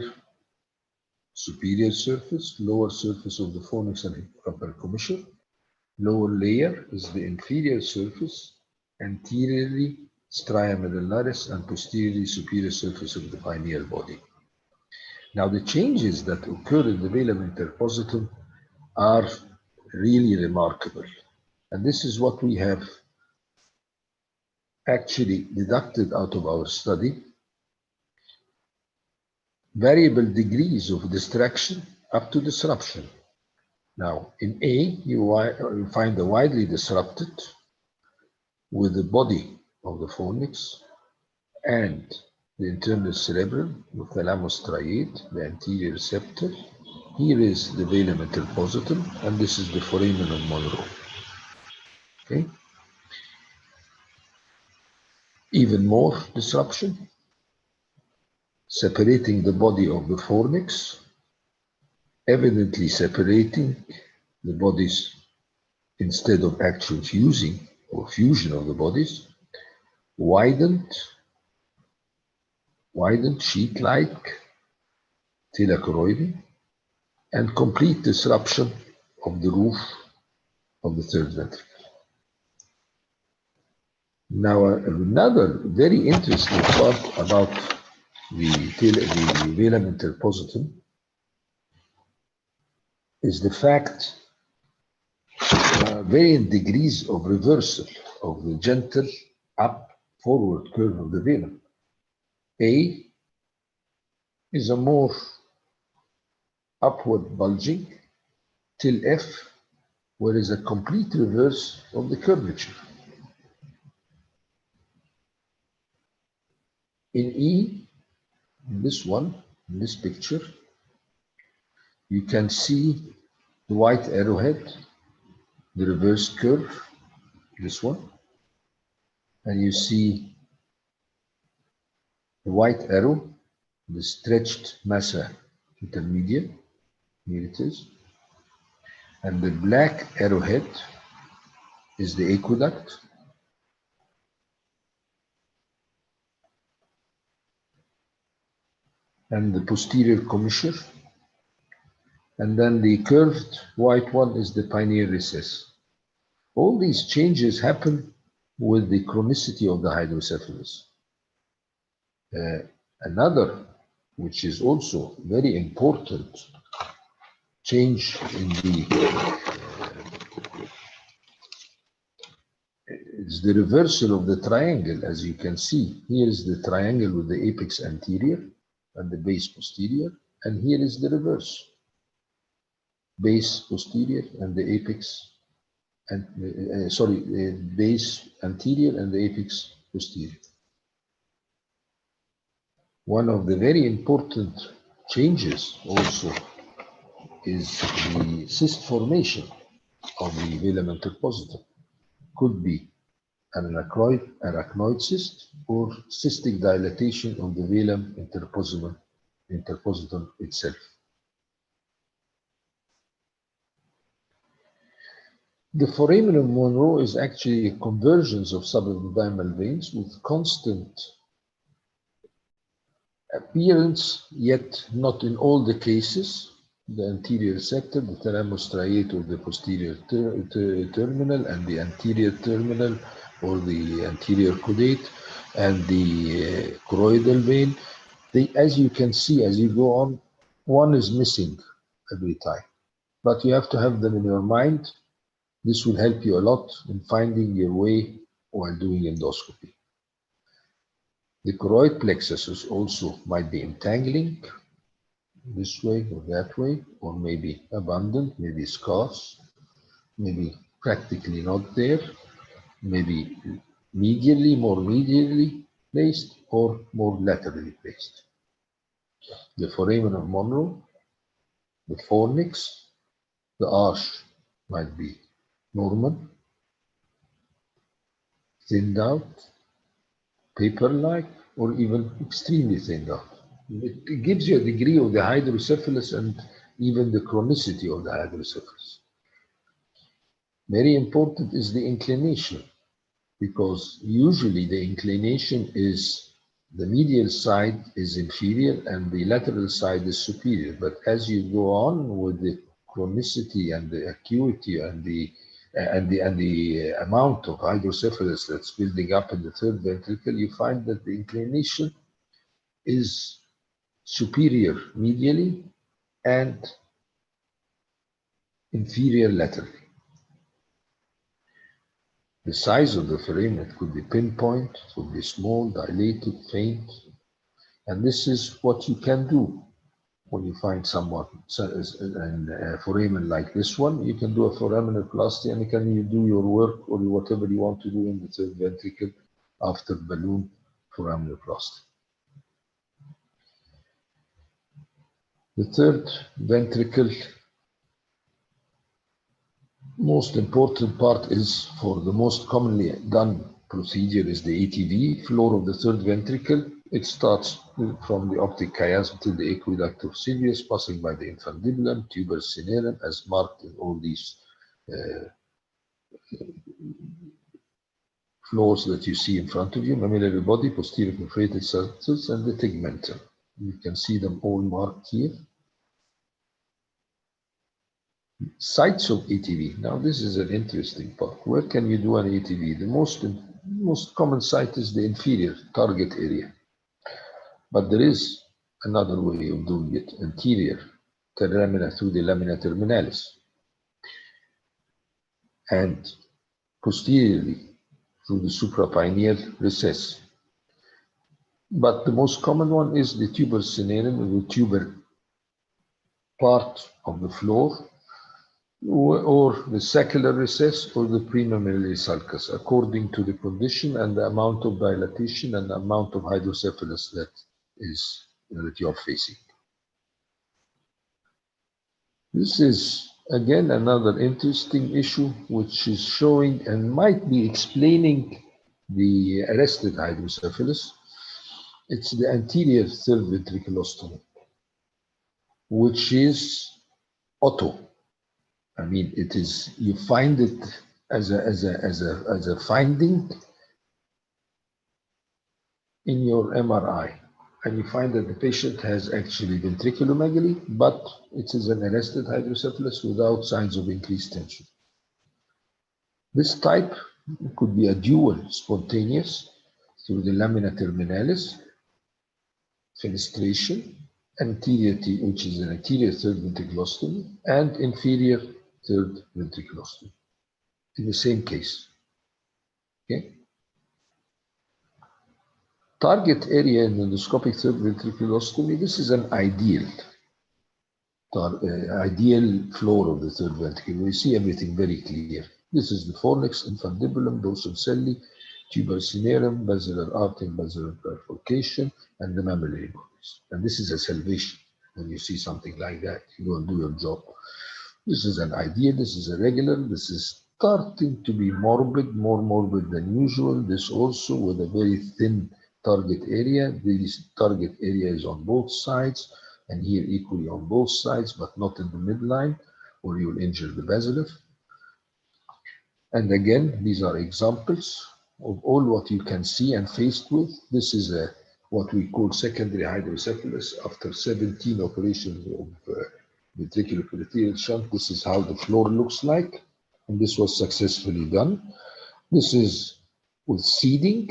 superior surface, lower surface of the fornix and upper commissure. Lower layer is the inferior surface, anteriorly stria medullaris and posteriorly superior surface of the pineal body. Now the changes that occur in the velum interpositum are really remarkable. And this is what we have actually deducted out of our study. Variable degrees of distraction up to disruption. Now, in A, you find the widely disrupted with the body of the fornix and the internal cerebrum, the thalamus striate, the anterior receptor. Here is the velum interpositum, and this is the foramen of Monroe. Okay. Even more disruption, separating the body of the fornix, evidently separating the bodies instead of actual fusing or fusion of the bodies, widened sheet-like tela choroidi, and complete disruption of the roof of the third ventricle. Now, another very interesting part about the velum interpositum is the fact varying degrees of reversal of the gentle up-forward curve of the velum. A is a more upward bulging till F, where is a complete reverse of the curvature. In E, in this one, in this picture, you can see the white arrowhead, the reverse curve, this one, and you see the white arrow, the stretched massa intermedia, here it is, And the black arrowhead is the aqueduct. And the posterior commissure. And then the curved white one is the pineal recess. All these changes happen with the chronicity of the hydrocephalus. Another, which is also very important, change in is the reversal of the triangle. As you can see, here is the triangle with the apex anterior and the base posterior, and here is the reverse. Base posterior and the apex, and base anterior and the apex posterior. One of the very important changes also is the cyst formation of the velum interpositum. Could be an arachnoid cyst or cystic dilatation of the velum interpositum itself. The foramen of Monroe is actually a convergence of subepidermal veins with constant appearance, yet not in all the cases. The anterior sector, the thalamus striatum of the posterior terminal, and the anterior terminal or the anterior caudate, and the choroidal vein. As you can see, as you go on, one is missing every time. But you have to have them in your mind. This will help you a lot in finding your way while doing endoscopy. The choroid plexus also might be entangling this way or that way, or maybe abundant, maybe scarce, maybe practically not there, maybe more medially placed, or more laterally placed. The foramen of Monroe, the fornix, the arch might be normal, thinned out, paper-like, or even extremely thinned out. It gives you a degree of the hydrocephalus and even the chronicity of the hydrocephalus. Very important is the inclination, because usually the inclination is the medial side is inferior and the lateral side is superior. But as you go on with the chronicity and the acuity and the amount of hydrocephalus that's building up in the third ventricle, you find that the inclination is superior medially and inferior laterally. The size of the foramen could be pinpoint, it could be small, dilated, faint, and this is what you can do when you find someone in a foramen like this one. You can do a foraminoplasty and you do your work or whatever you want to do in the third ventricle after balloon foraminoplasty. The third ventricle, most important part is, for the most commonly done procedure, is the ATV, floor of the third ventricle. It starts from the optic chiasm to the aqueduct of Silius, passing by the infundibulum, tuberous cinerum, as marked in all these floors that you see in front of you: mammillary body, posterior perforated surfaces, and the tegmentum. You can see them all marked here. Sites of ATV. Now this is an interesting part. Where can you do an ATV? The most common site is the inferior target area. But there is another way of doing it: anterior terramina through the lamina terminalis, and posteriorly through the suprapineal recess. But the most common one is the tuberous cinerum, the tuber part of the floor, or the saccular recess, or the premammillary sulcus, according to the condition and the amount of dilatation and the amount of hydrocephalus that you are facing. This is again another interesting issue, which is showing and might be explaining the arrested hydrocephalus. It's the anterior third ventriculostomy, which is auto. I mean, it is, you find it as a finding in your MRI, and you find that the patient has actually ventriculomegaly, but it is an arrested hydrocephalus without signs of increased tension. This type could be a dual spontaneous through the lamina terminalis, fenestration, anterior, which is an anterior third ventriculostomy, and inferior third ventriculostomy in the same case. Okay. Target area in endoscopic third ventriculostomy, this is an ideal floor of the third ventricle. We see everything very clear. This is the fornix, infundibulum, dorsum celli, tuber cinerum, basilar artery, basilar bifurcation, and the mammillary bodies. And this is a salvation. When you see something like that, you go and do your job. This is an idea, this is a regular, this is starting to be morbid, more morbid than usual. This also with a very thin target area. This target area is on both sides, and here equally on both sides, but not in the midline, or you will injure the basilar. And again, these are examples of all what you can see and faced with. This is what we call secondary hydrocephalus after 17 operations of ventricular peripheral shunt. This is how the floor looks like, and this was successfully done. This is with seeding,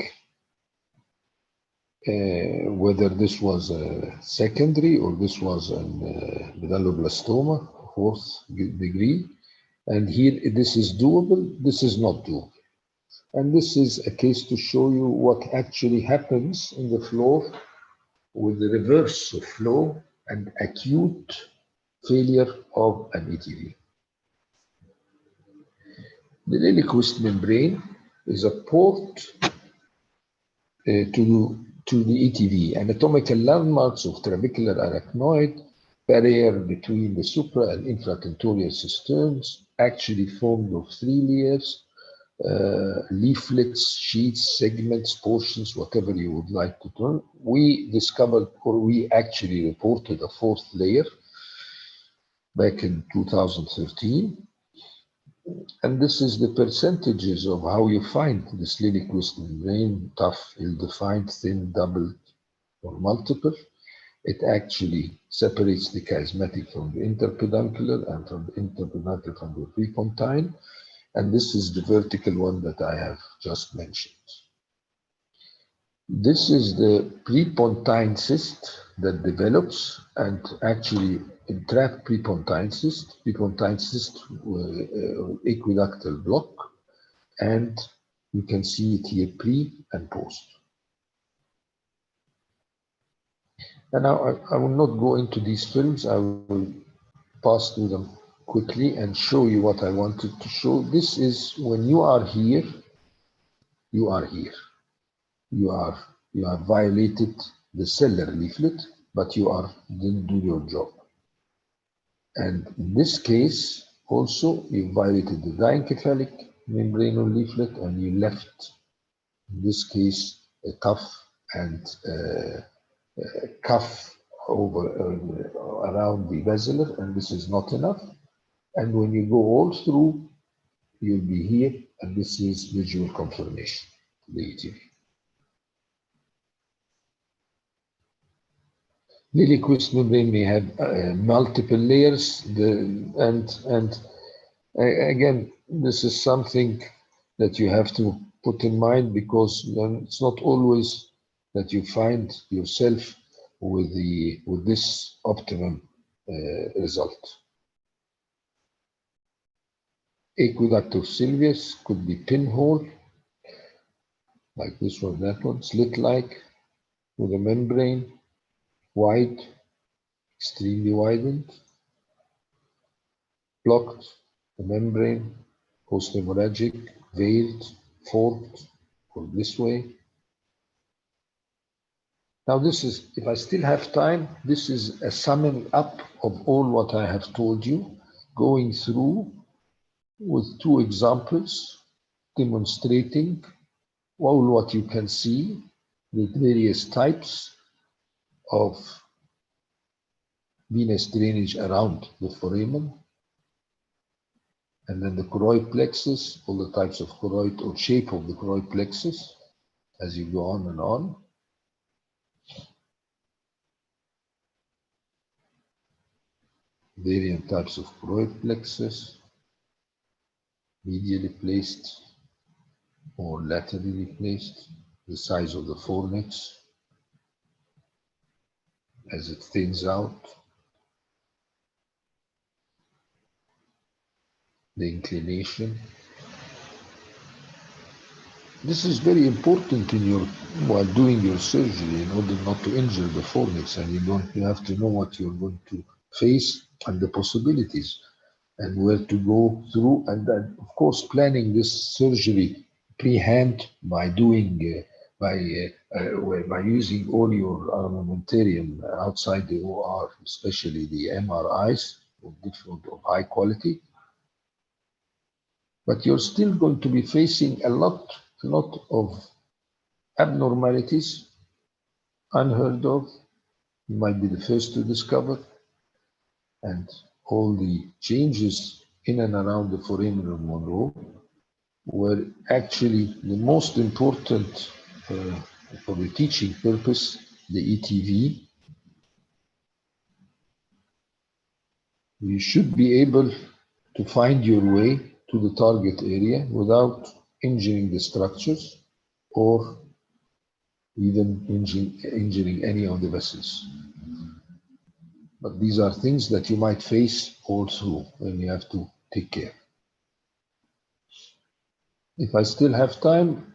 whether this was a secondary or this was a medulloblastoma, 4th degree. And here, this is doable, this is not doable. And this is a case to show you what actually happens in the floor with the reverse of flow and acute failure of an ETV. The Liliequist membrane is a port to the ETV. Anatomical landmarks of trabecular arachnoid, barrier between the supra and infratentorial cisterns, actually formed of 3 layers, leaflets, sheets, segments, portions, whatever you would like to term. We discovered, or we actually reported a 4th layer back in 2013. And this is the percentages of how you find this Liliequist membrane, tough, ill-defined, thin, double, or multiple. It actually separates the chiasmatic from the interpeduncular and from the interpeduncular from the prepontine. And this is the vertical one that I have just mentioned. This is the prepontine cyst that develops and actually entrap prepontine cyst aqueductal block, and you can see it here pre and post. And now I will not go into these films. I will pass through them quickly and show you what I wanted to show. This is when you are here, you are here. You have violated the cellular leaflet, but you didn't do your job. And in this case, also, you violated the diencephalic membranal leaflet, and you left, in this case, a cuff and cuff over around the basilar, and this is not enough. And when you go all through, you'll be here, and this is visual confirmation, the ETV. Liliequist membrane may have multiple layers, again, this is something that you have to put in mind, because it's not always that you find yourself with this optimum result. Aqueduct of Sylvius could be pinhole, like this one, that one, slit-like, with a membrane, wide, extremely widened, blocked, the membrane, post-hemorrhagic, veiled, forked, or this way. Now this is, if I still have time, this is a summing up of all what I have told you, going through with 2 examples, demonstrating all what you can see, the various types of venous drainage around the foramen, And then the choroid plexus, all the types of choroid or shape of the choroid plexus as you go on and on. Variant types of choroid plexus, medially placed or laterally placed, the size of the fornix as it thins out, the inclination. This is very important in your while doing your surgery in order not to injure the fornix, and you have to know what you're going to face and the possibilities and where to go through, and then of course planning this surgery pre-hand by doing by using all your armamentarium outside the OR, especially the MRIs of high quality. But you're still going to be facing a lot of abnormalities unheard of. You might be the first to discover, and all the changes in and around the foramen of Monroe were actually the most important for the teaching purpose, the ETV. You should be able to find your way to the target area without injuring the structures or even injuring any of the vessels. But these are things that you might face all through and you have to take care. If I still have time.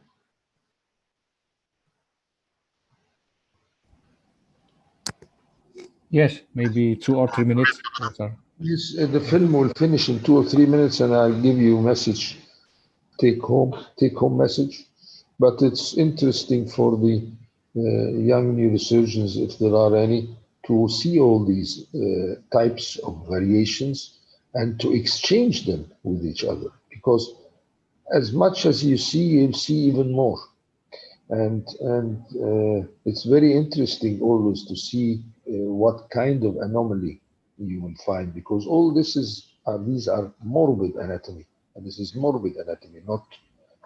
Yes, maybe 2 or 3 minutes. Yes, the film will finish in 2 or 3 minutes and I'll give you a message, take home message. But it's interesting for the young neurosurgeons, if there are any, to see all these types of variations and to exchange them with each other. Because as much as you see, you'll see even more. And it's very interesting always to see what kind of anomaly you will find, because all this these are morbid anatomy, and this is morbid anatomy, not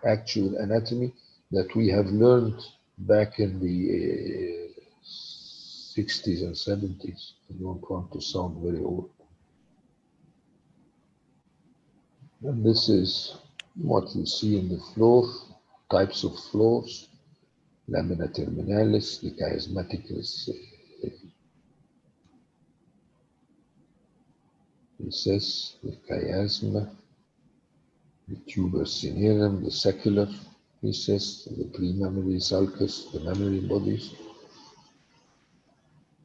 actual anatomy that we have learned back in the 60s and 70s. I don't want to sound very old. And this is what you see in the floor, types of floors. Lamina terminalis, the chiasmaticus recess, the chiasma, the tuber cinerum, the saccular recess, the premammary sulcus, the mammary bodies.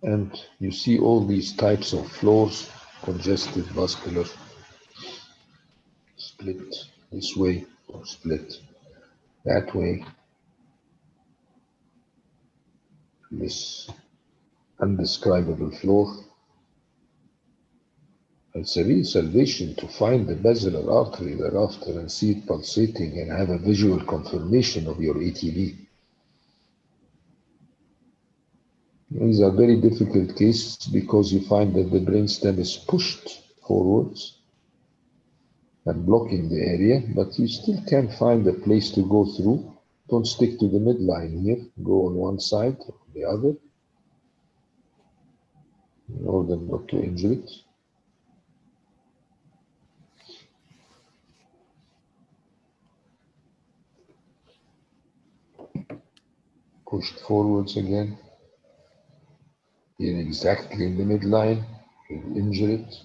And you see all these types of floors, congested, vascular, split this way or split that way. This undescribable floor. It's a real salvation to find the basilar artery thereafter and see it pulsating and have a visual confirmation of your ETV. These are very difficult cases because you find that the brainstem is pushed forwards and blocking the area, but you still can find a place to go through. Don't stick to the midline here. Go on one side or the other in order not to injure it. Pushed forwards again. Here exactly in the midline, you'll injure it.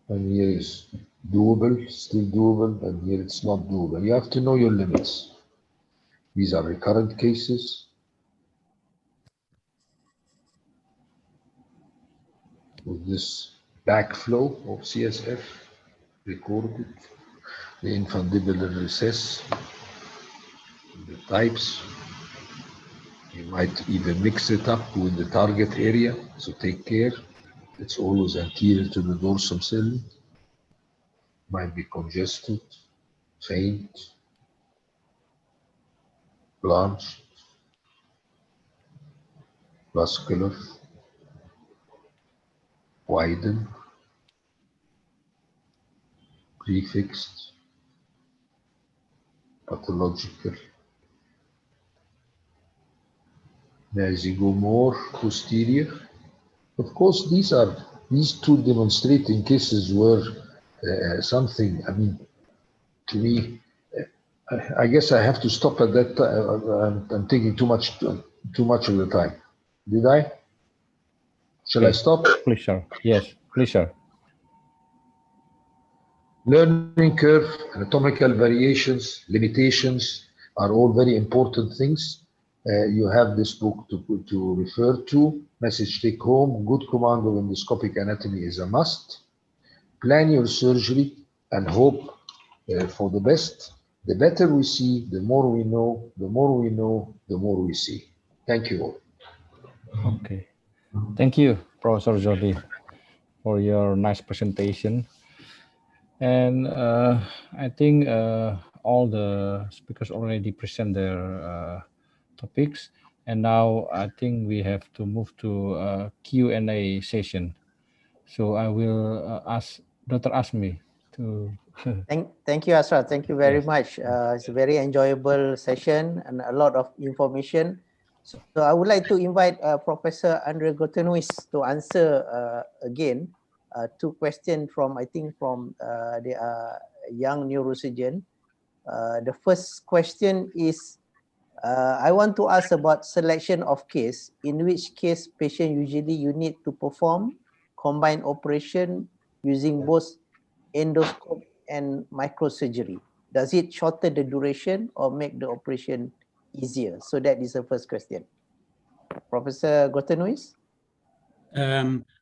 And here is doable, still doable, and here it's not doable. You have to know your limits. These are recurrent cases. With this backflow of CSF recorded, the infundibular recess, the types. You might even mix it up with the target area, so take care. It's always anterior to the dorsum cell. Might be congested, faint, blanched, vascular, widen, prefixed, pathological. As you go more posterior, of course, these two demonstrating cases were something. I mean, to me, I guess I have to stop at that time. I'm taking too much of the time. Did I? Shall I stop? Pleasure. Yes, pleasure. Learning curve, anatomical variations, limitations are all very important things. You have this book to refer to. Message take home, good command of endoscopic anatomy is a must. Plan your surgery and hope for the best. The better we see, the more we know, the more we know, the more we see. Thank you all. Okay. Thank you, Professor Jordi, for your nice presentation. And I think all the speakers already present their topics. And now I think we have to move to Q&A session. So I will ask Dr. Asmi to... Thank you, Asra. Thank you very Yes. much. It's a very enjoyable session and a lot of information. So I would like to invite Professor Andre Gotenuis to answer again two questions from, I think, from the young neurosurgeon. The first question is, I want to ask about selection of case, in which case patient usually you need to perform combined operation using both endoscope and microsurgery. Does it shorten the duration or make the operation easier? So that is the first question. Professor Gotenuis?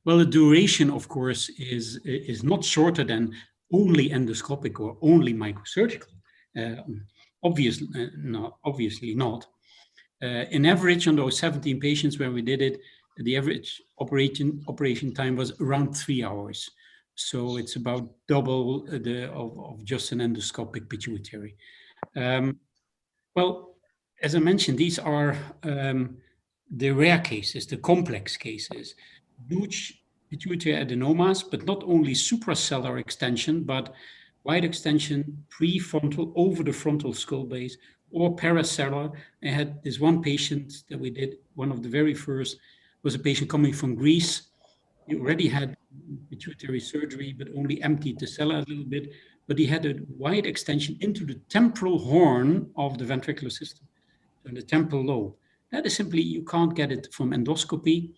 Well, the duration, of course, is not shorter than only endoscopic or only microsurgical. Obviously not. In average, on those 17 patients where we did it, the average operation time was around 3 hours. So it's about double of just an endoscopic pituitary. Well, as I mentioned, these are the rare cases, the complex cases. Huge pituitary adenomas, but not only suprasellar extension, but wide extension, prefrontal, over the frontal skull base, or parasellar. I had this one patient that we did, one of the very first, was a patient coming from Greece. He already had pituitary surgery, but only emptied the sella a little bit. But he had a wide extension into the temporal horn of the ventricular system, so the temporal lobe. That is simply, you can't get it from endoscopy,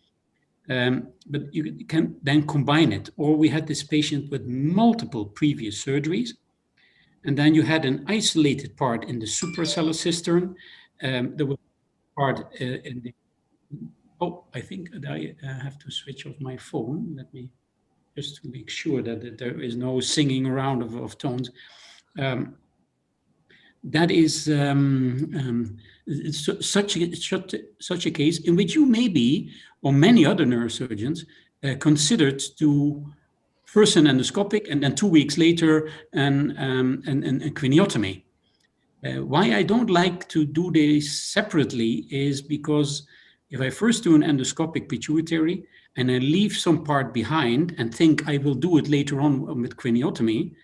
but you can then combine it. Or we had this patient with multiple previous surgeries, and then you had an isolated part in the suprasellar cistern. There was a part in the... Oh, I think I have to switch off my phone. Let me just to make sure that there is no singing around of tones. That is such a case in which you maybe, or many other neurosurgeons, considered to first an endoscopic and then 2 weeks later an craniotomy. Why I don't like to do this separately is because if I first do an endoscopic pituitary and I leave some part behind and think I will do it later on with craniotomy,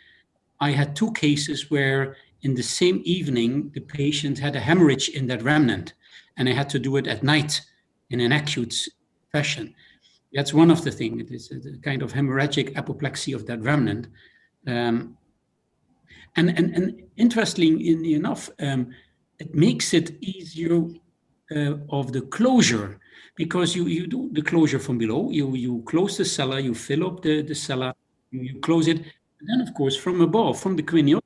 I had 2 cases where in the same evening, the patient had a hemorrhage in that remnant, and I had to do it at night in an acute fashion. That's one of the things. It is a kind of hemorrhagic apoplexy of that remnant. And interestingly enough, it makes it easier of the closure, because you do the closure from below. You close the sella, you fill up the sella, you close it. And then, of course, from above, from the cranial,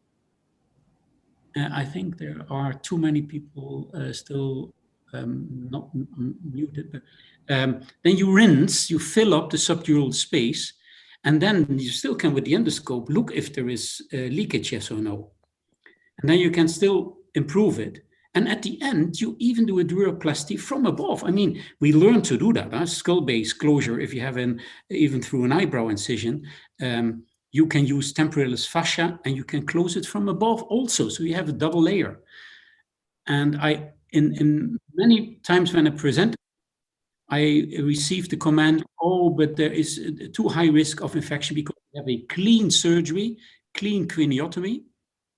I think there are too many people still not muted. But, then you rinse, you fill up the subdural space, and then you still can, with the endoscope, look if there is leakage, yes or no. And then you can still improve it. And at the end, you even do a duroplasty from above. I mean, we learn to do that. Skull base closure, if you have even through an eyebrow incision, you can use temporalis fascia and you can close it from above also. So you have a double layer. And in many times when I present, I received the comment, oh, but there is too high risk of infection because we have a clean surgery. clean craniotomy,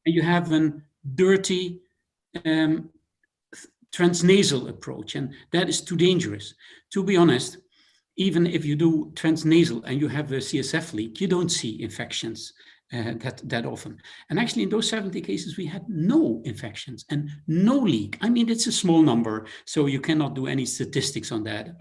and you have a dirty transnasal approach, and that is too dangerous. To be honest, even if you do transnasal and you have a CSF leak, you don't see infections that often. And actually, in those 70 cases, we had no infections and no leak. I mean, it's a small number, so you cannot do any statistics on that.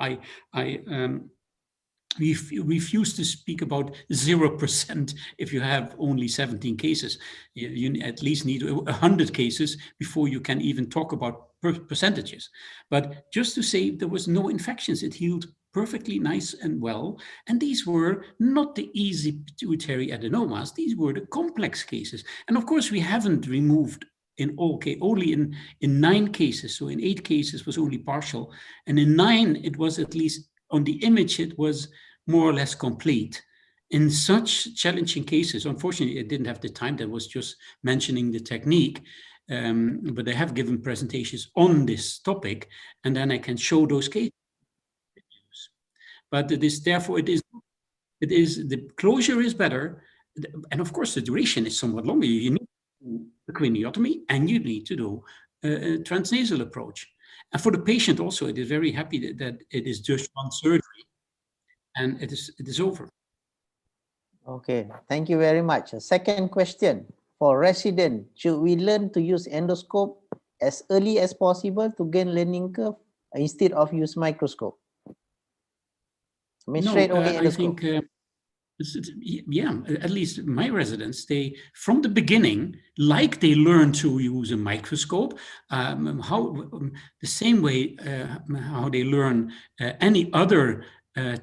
We refuse to speak about 0% if you have only 17 cases. You at least need 100 cases before you can even talk about percentages. But just to say there was no infections, it healed perfectly nice and well. And these were not the easy pituitary adenomas, these were the complex cases. And of course, we haven't removed in all cases, only in 9 cases. So in 8 cases was only partial. And in 9, it was at least on the image, it was more or less complete. In such challenging cases, unfortunately, I didn't have the time. That was just mentioning the technique. But I have given presentations on this topic, and then I can show those cases. But it is therefore, it is the closure is better, and of course the duration is somewhat longer. You need to do a craniotomy, and you need to do a transnasal approach. And for the patient also, it is very happy that it is just one surgery, and it is over. Okay, thank you very much. A second question. For resident, should we learn to use endoscope as early as possible to gain learning curve instead of use microscope? I mean, straight away endoscope. I think, yeah, at least my residents, they, from the beginning, like they learn to use a microscope, the same way how they learn any other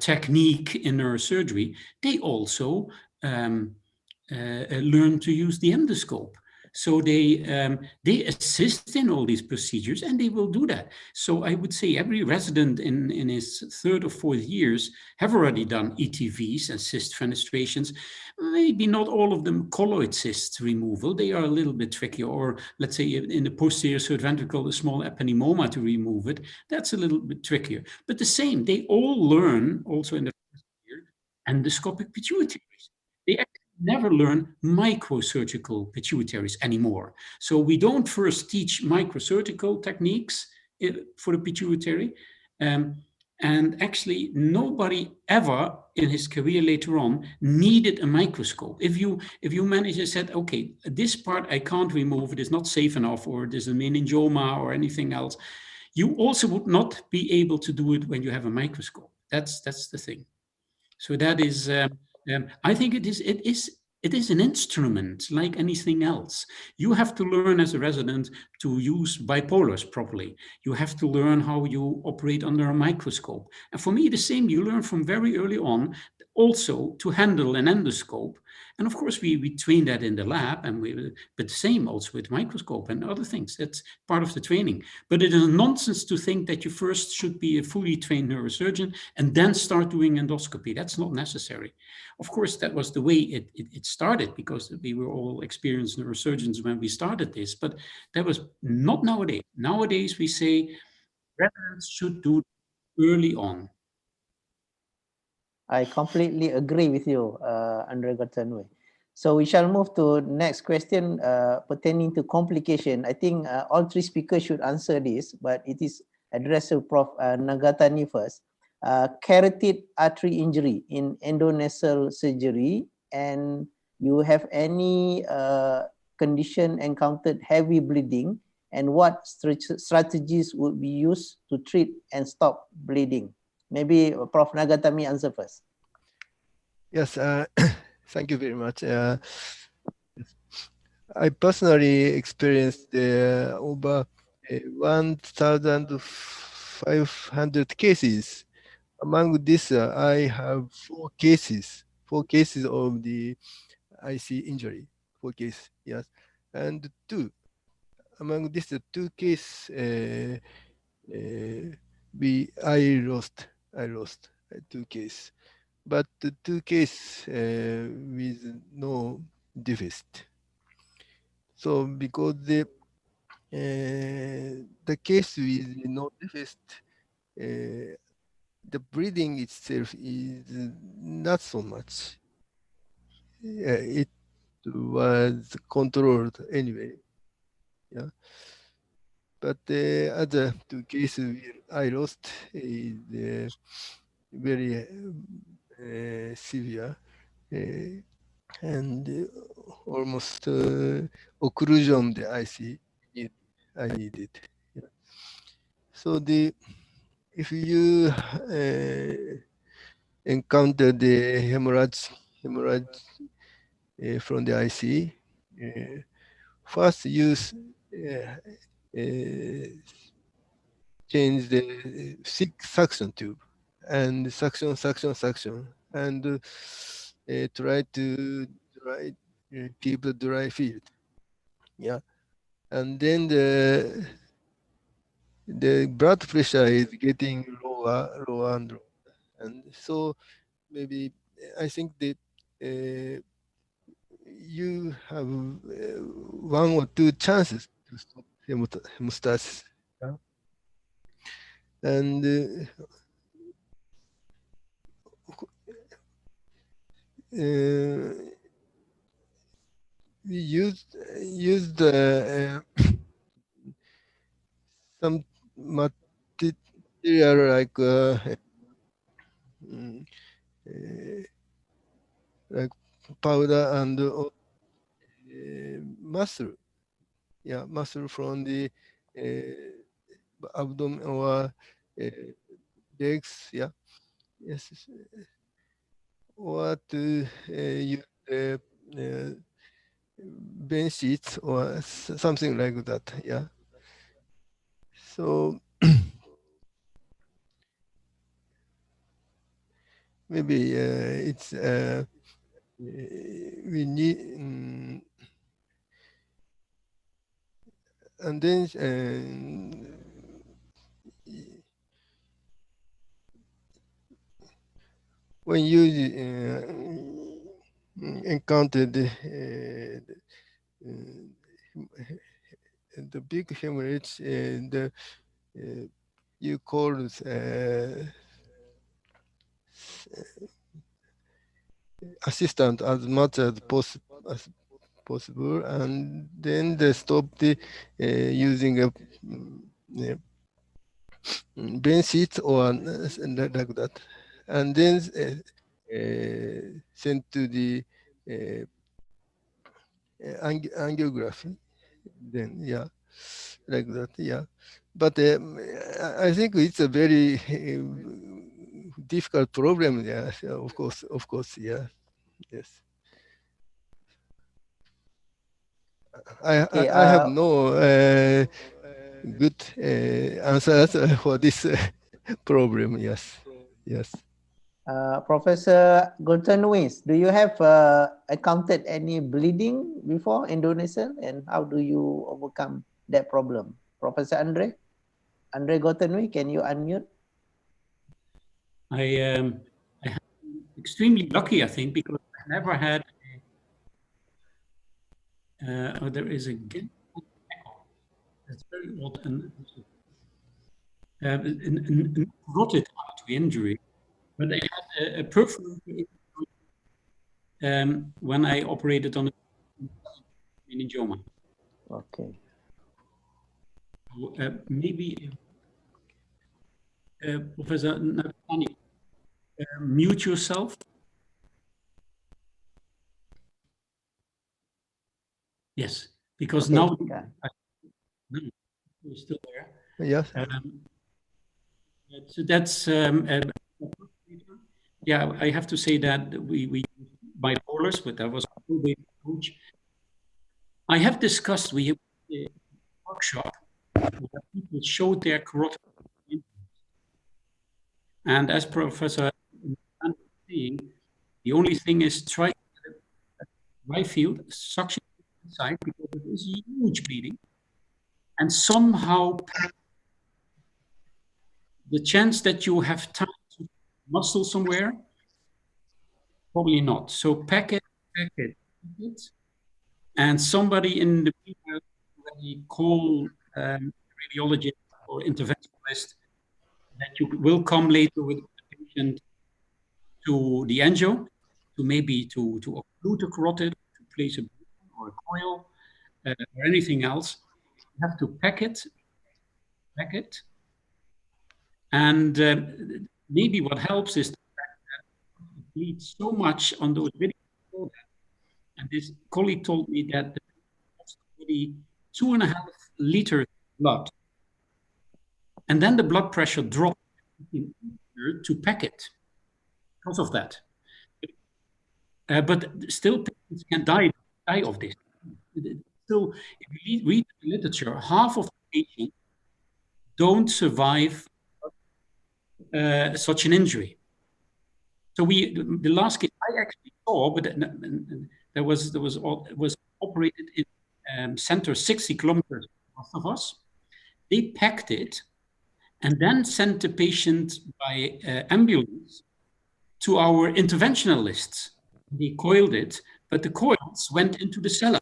technique in neurosurgery, they also learn to use the endoscope. So they assist in all these procedures, and they will do that. So I would say every resident in his 3rd or 4th years have already done ETVs and cyst fenestrations. Maybe not all of them colloid cyst removal. They are a little bit trickier. Or let's say in the posterior third ventricle, a small epenymoma to remove it. That's a little bit trickier. But the same, they all learn also in the first year endoscopic pituitaries. They actually never learn microsurgical pituitaries anymore. So we don't first teach microsurgical techniques for the pituitary. And actually, nobody ever in his career later on needed a microscope. If you manager said, okay, this part I can't remove, it is not safe enough, or there's a meningioma or anything else, you also would not be able to do it when you have a microscope. That's the thing. So that is, I think it is an instrument like anything else. You have to learn as a resident to use bipolars properly. You have to learn how you operate under a microscope. And for me, the same, you learn from very early on also to handle an endoscope. And of course, we train that in the lab, but the same also with microscope and other things. That's part of the training. But it is nonsense to think that you first should be a fully trained neurosurgeon and then start doing endoscopy. That's not necessary. Of course, that was the way it started, because we were all experienced neurosurgeons when we started this, but that was not nowadays. Nowadays, we say residents should do early on. I completely agree with you, Andre Gottenway. So we shall move to next question pertaining to complication. I think all 3 speakers should answer this, but it is addressed to Prof. Nagatani first. Carotid artery injury in endonasal surgery, and you have any condition encountered heavy bleeding, and what strategies would be used to treat and stop bleeding? Maybe Prof. Nagatami answer first. Yes, thank you very much. I personally experienced over 1,500 cases. Among this, I have 4 cases of the IC injury, 4 cases, yes. And among these 2 cases, I lost 2 cases, but the 2 cases with no deficit. So because the case with no deficit, the bleeding itself is not so much. was controlled anyway. Yeah. But the other two cases I lost is very severe and almost occlusion the I needed. Yeah. So if you encounter the hemorrhage from the IC, first use change the suction tube and suction, and try to keep the dry field. Yeah, and then the blood pressure is getting lower and lower, and so maybe I think that you have one or two chances to stop hemostasis. Yeah. And we used some material like like powder and muscle. Yeah, muscle from the abdomen or legs. Yeah, yes, or to use bench sheets or something like that. Yeah. So maybe it's we need and then when you encounter the big hemorrhage, you call assistant as much as possible, and then they stop the using a bench sheet or like that, and then sent to the angiography. Then yeah, like that. Yeah, but I think it's a very difficult problem. Yeah, of course. Yeah, yes. I have no good answers for this problem. Yes. Professor Gultanuis, do you have encountered any bleeding before Indonesia, and how do you overcome that problem? Professor Andre Gultanuis, can you unmute? I am extremely lucky, I think, because I never had there is a that's very odd and carotid artery injury, but I had a perforation when I operated on a meningioma. Okay. Maybe Professor Nakani, mute yourself. Yes, because okay. now you're still there. Yes. So that's yeah. I have to say that we bipolars, but that was a coach. I have discussed we have a workshop where people showed their carotid, and as Professor was saying, the only thing is try to get a right field suction inside because it is huge bleeding, and somehow the chance that you have time to muscle somewhere, probably not. So pack it, and somebody in the people already call radiologist or interventionalist that you will come later with the patient to the angio, to maybe to occlude the carotid, to place a balloon or a coil or anything else. You have to pack it, and maybe what helps is the fact that it bleeds so much on those videos. And this colleague told me that the lost already 2.5 liters of blood, and then the blood pressure dropped in order to pack it because of that. But still, patients can die of this. Still, if you read the literature, half of the patients don't survive such an injury. So the last case I actually saw, but there was operated in center 60 kilometers north of us. They packed it and then sent the patient by ambulance to our interventional lists. They coiled it, but the coils went into the cellar.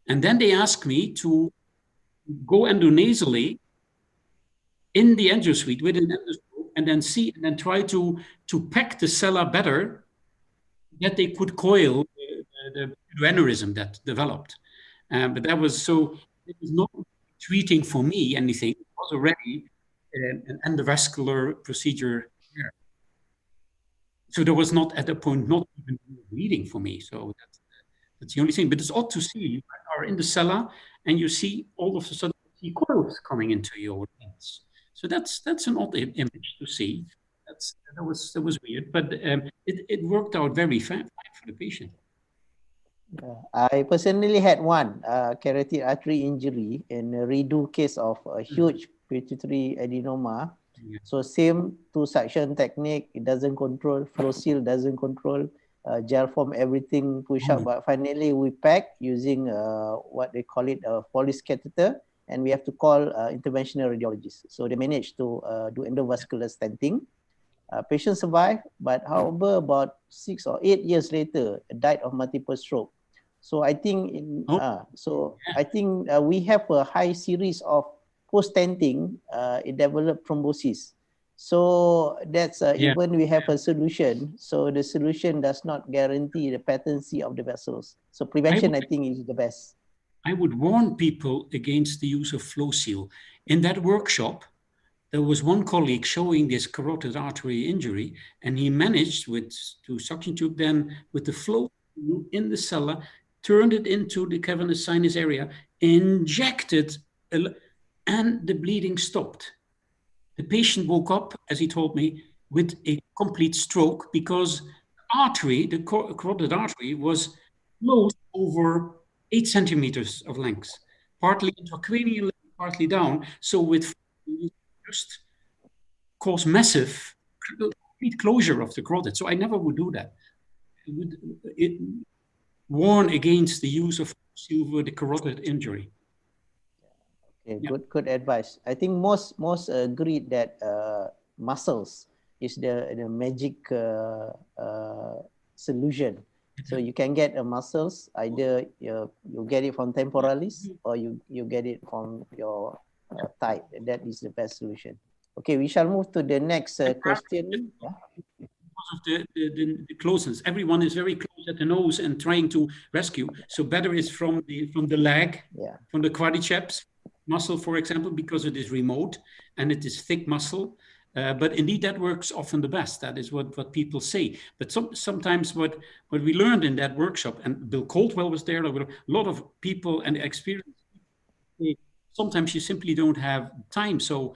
And then they asked me to go endonasally in the angio suite with an endoscope and then try to pack the cellar better, that they could coil the aneurysm that developed. But that was so, it was not treating for me anything. It was already an endovascular procedure there. So there was not at that point, not even bleeding for me. So that's the only thing. But it's odd to see you are in the cellar and you see all of a sudden coils coming into your lens. So that's an odd image to see. That was weird, but it worked out very fine for the patient. I personally had one carotid artery injury in a redo case of a huge pituitary adenoma. Yeah. So same two suction technique, it doesn't control, flow seal doesn't control, gel form, everything push up. But finally we pack using what they call it a Foley's catheter, and we have to call interventional radiologists. So they managed to do endovascular stenting. Patient survived, but however, about 6 or 8 years later, died of multiple stroke. So I think we have a high series of post-stenting, it developed thrombosis. So that's even we have a solution. So the solution does not guarantee the patency of the vessels. So prevention, I think, is the best. I would warn people against the use of flow seal. In that workshop, there was one colleague showing this carotid artery injury, and he managed to suction tube then with the flow in the cellar, turned it into the cavernous sinus area, injected, and the bleeding stopped. The patient woke up, as he told me, with a complete stroke because the carotid artery was closed over 8 centimeters of length, partly intracranial, partly down. So with just cause massive complete closure of the carotid. So I never would do that. I would warn against the use of silver, the carotid injury. Okay, good advice. I think most agreed that muscles is the magic solution. So you can get a muscles, either you get it from temporalis or you get it from your thigh. That is the best solution. Okay, we shall move to the next question. Because of the closeness, everyone is very close at the nose and trying to rescue. So better is from the leg, from the quadriceps muscle, for example, because it is remote and it is thick muscle. But indeed, that works often the best. That is what people say. But sometimes what we learned in that workshop, and Bill Caldwell was there were a lot of people and experienced people. Sometimes you simply don't have time. So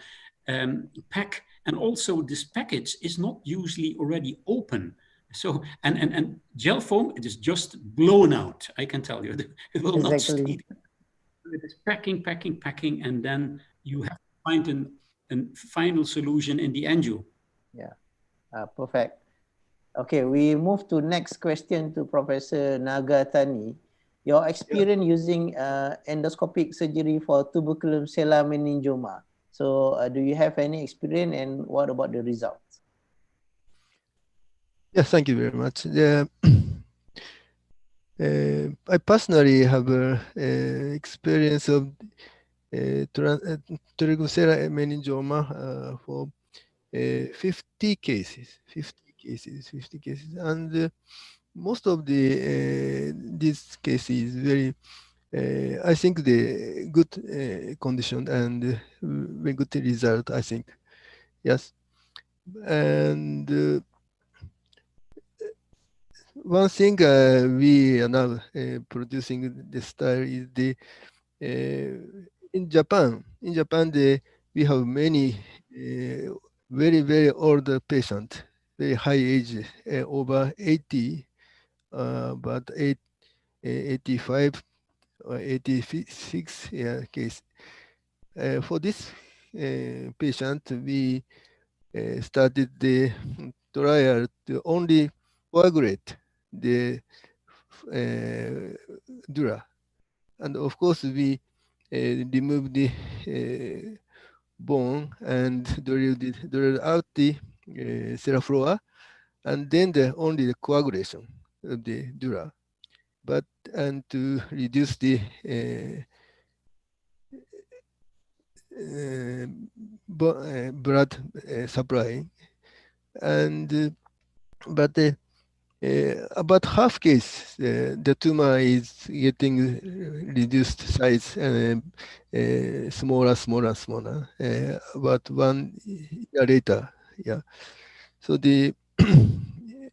pack, and also this package is not usually already open. So, and gel foam, it is just blown out. I can tell you, it will not stay. It is packing, and then you have to find a final solution in the angio. Yeah, perfect. Okay, we move to next question to Professor Nagatani. Your experience using endoscopic surgery for tuberculum cellular meningioma. So do you have any experience, and what about the results? Yes, thank you very much. I personally have experience of Triglostone meningioma for 50 cases, and most of the this case is very, I think the good condition and very good result, I think. Yes. And one thing we are now producing the style is the in Japan. In Japan, we have many very old patient, very high age, over 80, but 85 or 86 case. For this patient, we started the trial to only coagulate the dura. And of course, we remove the bone and drill out the cell floor, and then only the coagulation of the dura. But and to reduce the blood supply, and but about half case, the tumor is getting reduced size, smaller. About 1 year later, yeah. So the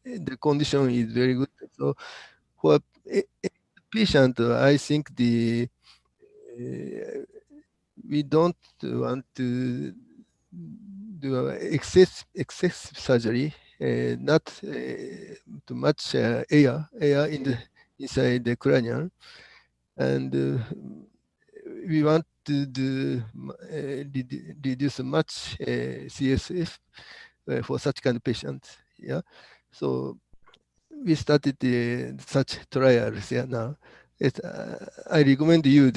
the condition is very good. So for a patient, I think we don't want to do excess surgery, not too much air in the inside the cranial, and we want to reduce much CSF for such kind of patients. Yeah, so we started such trials. Yeah, now I recommend you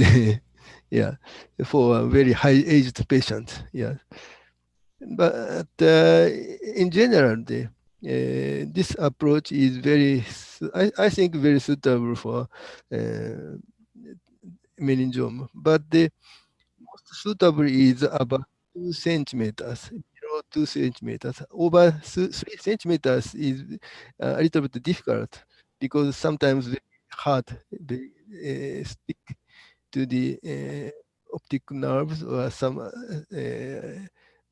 yeah, for a very high aged patient. Yeah. But in general, this approach is very, I think, very suitable for meningioma. But the most suitable is about 2 centimeters, below 2 centimeters. Over 3 centimeters is a little bit difficult because sometimes they hard, they stick to the optic nerves or some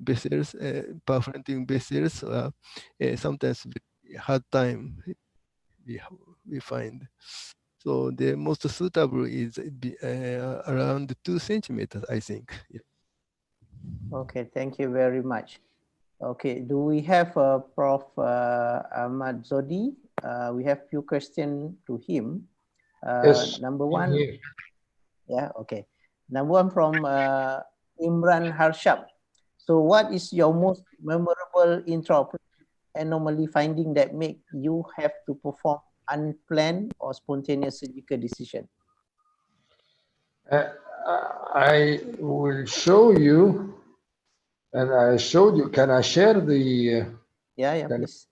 vessels, perforating vessels, or sometimes hard time we find. So the most suitable is around 2 centimeters, I think. Yeah. Okay, thank you very much. Okay, do we have Prof. Ahmad Zodi? We have few questions to him. Yes. Number one, Here. yeah, okay. Number one from Imran Harshab. So what is your most memorable intraoperative anomaly finding that make you have to perform unplanned or spontaneous surgical decision? I will show you, and I showed you. Can I share the? Yeah, please.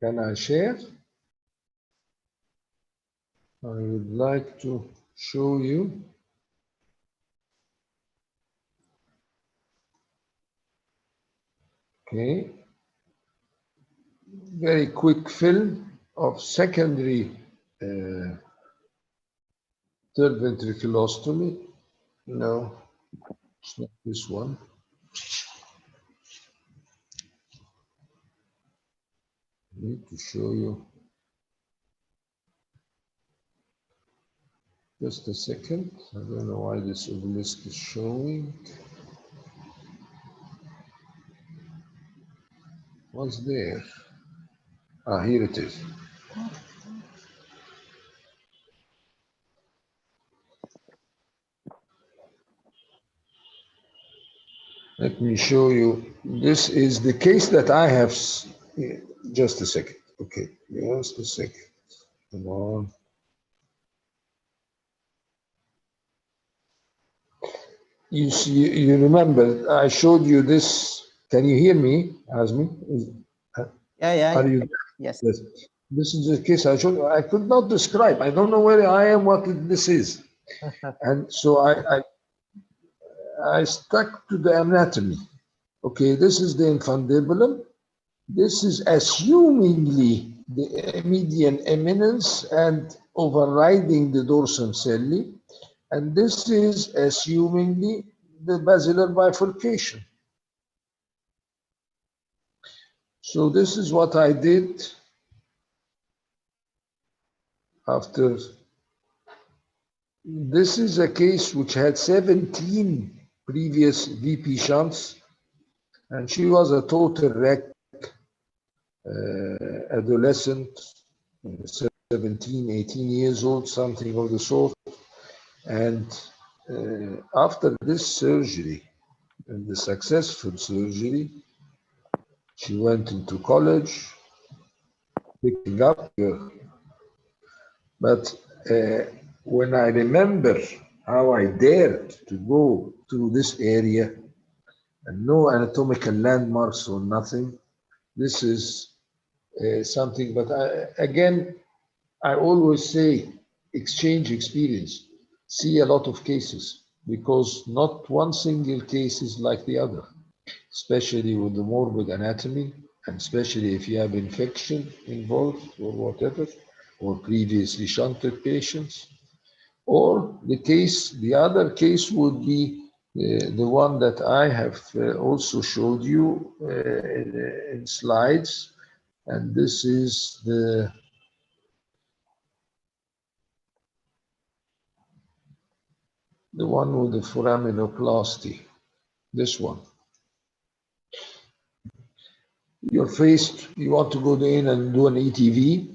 Can I share? I would like to show you. Okay. Very quick film of secondary third ventriculostomy. No, it's not this one. I need to show you. Just a second. I don't know why this obelisk is showing. What's there? Ah, here it is. Let me show you. This is the case that I have. Just a second. Okay, just a second. Come on. You see, you remember I showed you this. Can you hear me, Azmi? Yeah. Are you? Yes. Yes. This is the case I showed you. I could not describe. I don't know where I am, what this is. And so I stuck to the anatomy. Okay, this is the infundibulum. This is assumingly the median eminence and overriding the dorsum celli. And this is assuming the basilar bifurcation. So this is what I did after. This is a case which had 17 previous VP shunts, and she was a total wreck, adolescent, 17, 18 years old, something of the sort. And after this surgery, and the successful surgery, she went into college, picking up her. But when I remember how I dared to go to this area and no anatomical landmarks or nothing, this is something. But again, I always say, exchange experience, see a lot of cases, because not one single case is like the other, especially with the morbid anatomy, and especially if you have infection involved or whatever, or previously shunted patients. Or the other case would be the one that I have also showed you in slides, and this is the one with the foraminoplasty, this one. You're faced, you want to go in and do an ETV,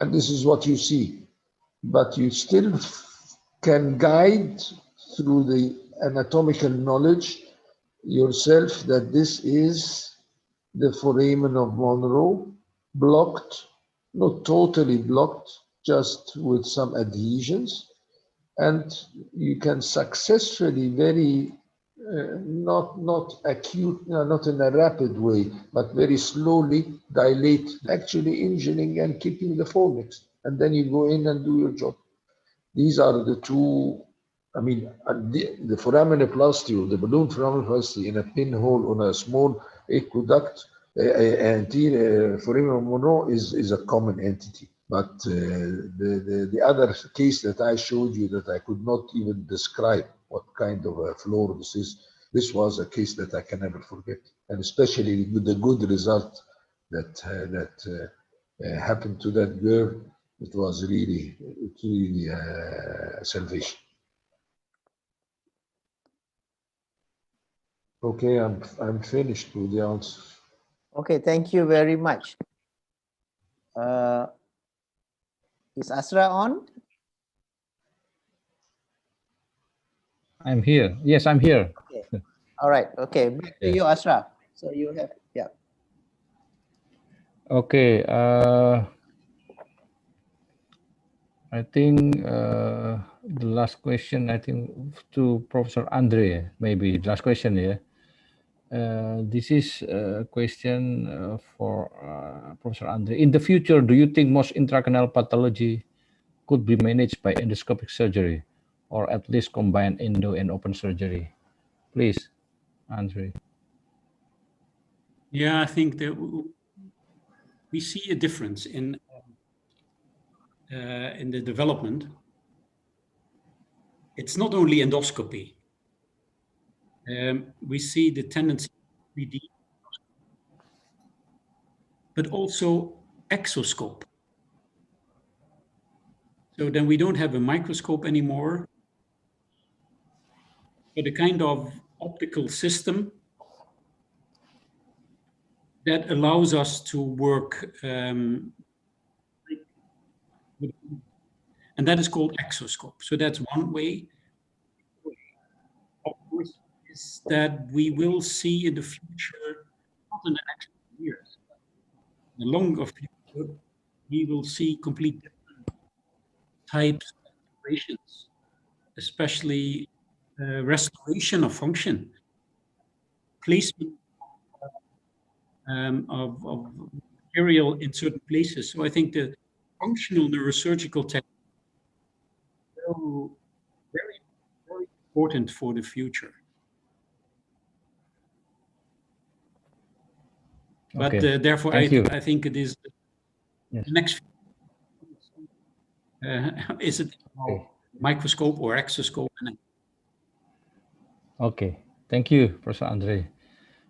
and this is what you see. But you still can guide through the anatomical knowledge yourself that this is the foramen of Monroe, blocked, not totally blocked, just with some adhesions. And you can successfully not acute, not in a rapid way, but very slowly dilate, actually injuring and keeping the fornix. And then you go in and do your job. These are the two, I mean, the foraminoplasty or the balloon foraminoplasty in a pinhole on a small aqueduct, anterior foramen of Monroe is a common entity. But the other case that I showed you that I could not even describe what kind of a floor this was a case that I can never forget. And especially with the good result that happened to that girl, it was really salvation. Okay, I'm finished with the answers. Okay, thank you very much. Is Asra on? I'm here. Yes, I'm here. Okay. All right. Okay. Back to you, Asra. So you have, yeah. Okay. I think the last question, I think to Professor Andre, maybe last question, yeah. This is a question for Professor Andre. In the future, do you think most intracranial pathology could be managed by endoscopic surgery, or at least combine endo and open surgery? Please, Andre. Yeah, I think that we see a difference in the development. It's not only endoscopy. We see the tendency to 3D, but also exoscope. So then we don't have a microscope anymore, but a kind of optical system that allows us to work, and that is called exoscope. So that's one way. Of course, is that we will see in the future, not in the next years, in the longer future, we will see complete different types of operations, especially restoration of function, placement of material in certain places. So I think the functional neurosurgical technique is very, very important for the future. But Okay. therefore, Thank you. I think it is Yes. next. Is it Okay. microscope or exoscope? Okay. Thank you, Professor Andre.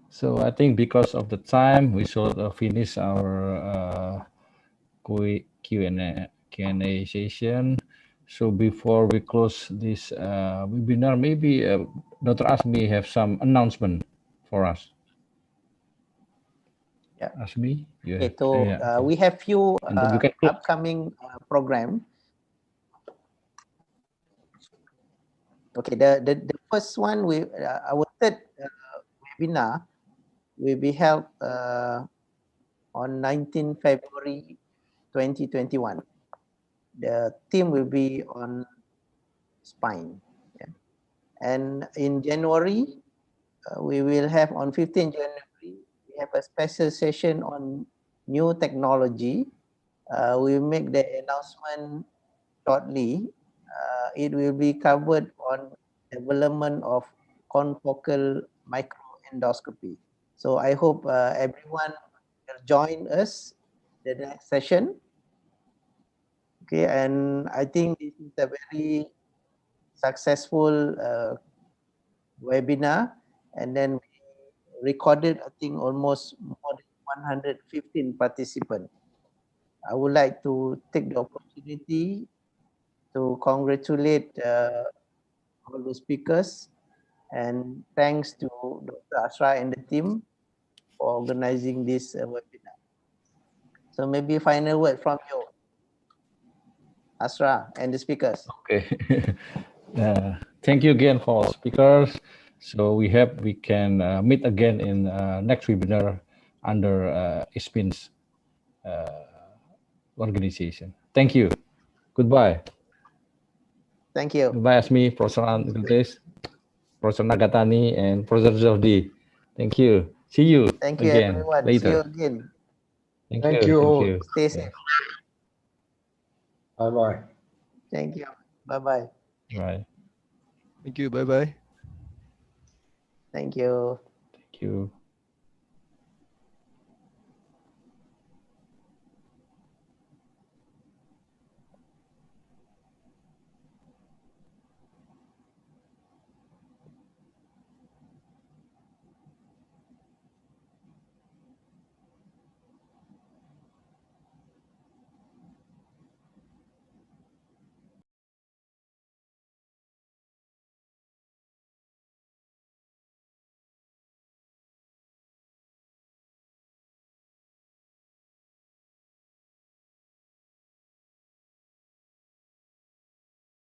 So I think because of the time, we should finish our Q&A session. So before we close this webinar, maybe Dr. Asmi have some announcement for us. Yeah. Asmi, you Okay, have, so yeah. we have few And then we can close. upcoming program. Okay, the first one, our third webinar will be held on 19 February 2021. The theme will be on spine. Yeah. And in January, we will have on 15 January, we have a special session on new technology. We will make the announcement shortly. It will be covered on development of confocal microendoscopy. So I hope everyone will join us the next session. Okay, and I think this is a very successful webinar, and then we recorded, I think, almost more than 115 participants. I would like to take the opportunity to congratulate all the speakers, and thanks to Dr. Asra and the team for organizing this webinar. So maybe final word from you, Asra, and the speakers. Okay. Thank you again for speakers. So we hope we can meet again in next webinar under ISMINS organization. Thank you. Goodbye. Thank you. Goodbye, Asmi, Professor Andres, Professor Nagatani, and Professor Jordi. Thank you. See you Thank you, again everyone. later. See you again. Thank you. Thank you. Stay safe. Bye-bye. Thank you. Bye-bye. Right. Thank you. Bye-bye. Thank you. Thank you.